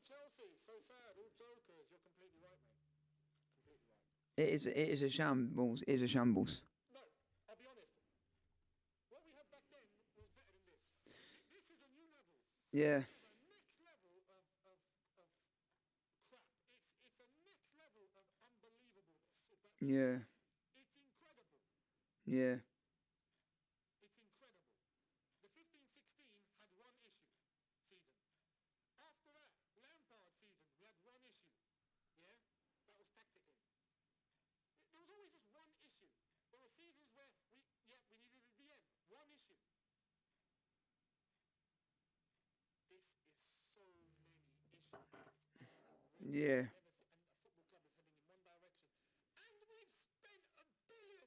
Speaker 3: Chelsea, so sad, all jokers. You're completely right, mate. Completely right.
Speaker 1: It is a shambles. It is a shambles.
Speaker 3: No, I'll be honest. What we had back then was better than this. This is a new level.
Speaker 1: Yeah.
Speaker 3: This is a next level of crap. It's a next level of unbelievableness. If that's
Speaker 1: Yeah.
Speaker 3: It's incredible.
Speaker 1: Yeah.
Speaker 3: It's incredible. The 15-16 had one issue season. After that, Lampard season, we had one issue. Yeah? That was tactically. There was always just one issue. There were seasons where we needed a DM. One issue. This is so many issues.
Speaker 1: Yeah.
Speaker 3: And a football club is heading in one direction. And we've spent $1 billion.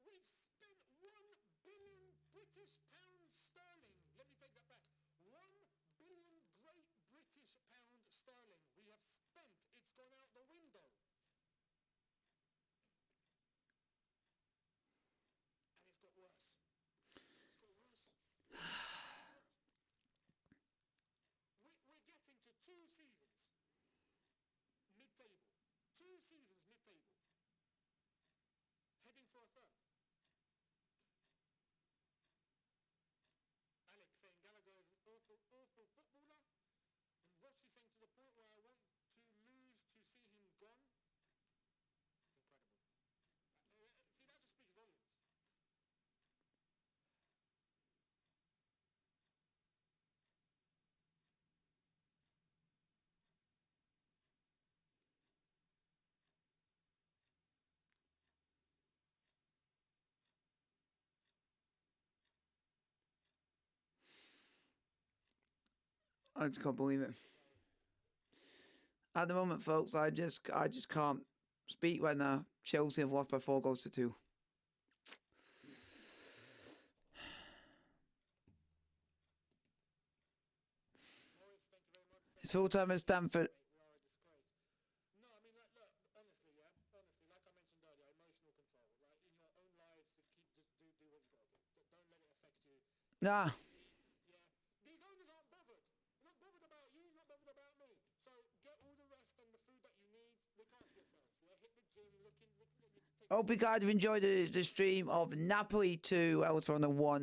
Speaker 3: We've spent £1 billion British pounds sterling. Let me take that back. £1 billion season's mid-table, heading for a third. Alex saying Gallagher is an awful, awful footballer. And Ross is saying to the point where I want to lose to see him gone. It's incredible. See, that just speaks volumes.
Speaker 1: I just can't believe it. At the moment, folks, I just can't speak when Chelsea have lost by 4 goals to 2.
Speaker 3: Morris, thank you very much.
Speaker 1: It's full time at Stamford.
Speaker 3: We are a disgrace. No, I mean, like, look, honestly, yeah, honestly, like I mentioned earlier, emotional control. Like in your own lives, to keep just do what you got to do. Don't let it affect you.
Speaker 1: Nah.
Speaker 3: Yeah, these owners aren't bothered. They're not bothered about you. Not bothered about me. So get all the rest and the food that you need. Look after yourselves. Yeah, hit the gym. Look to take.
Speaker 1: Hope you guys have enjoyed the stream of Napoli 2, Hellas Verona 1.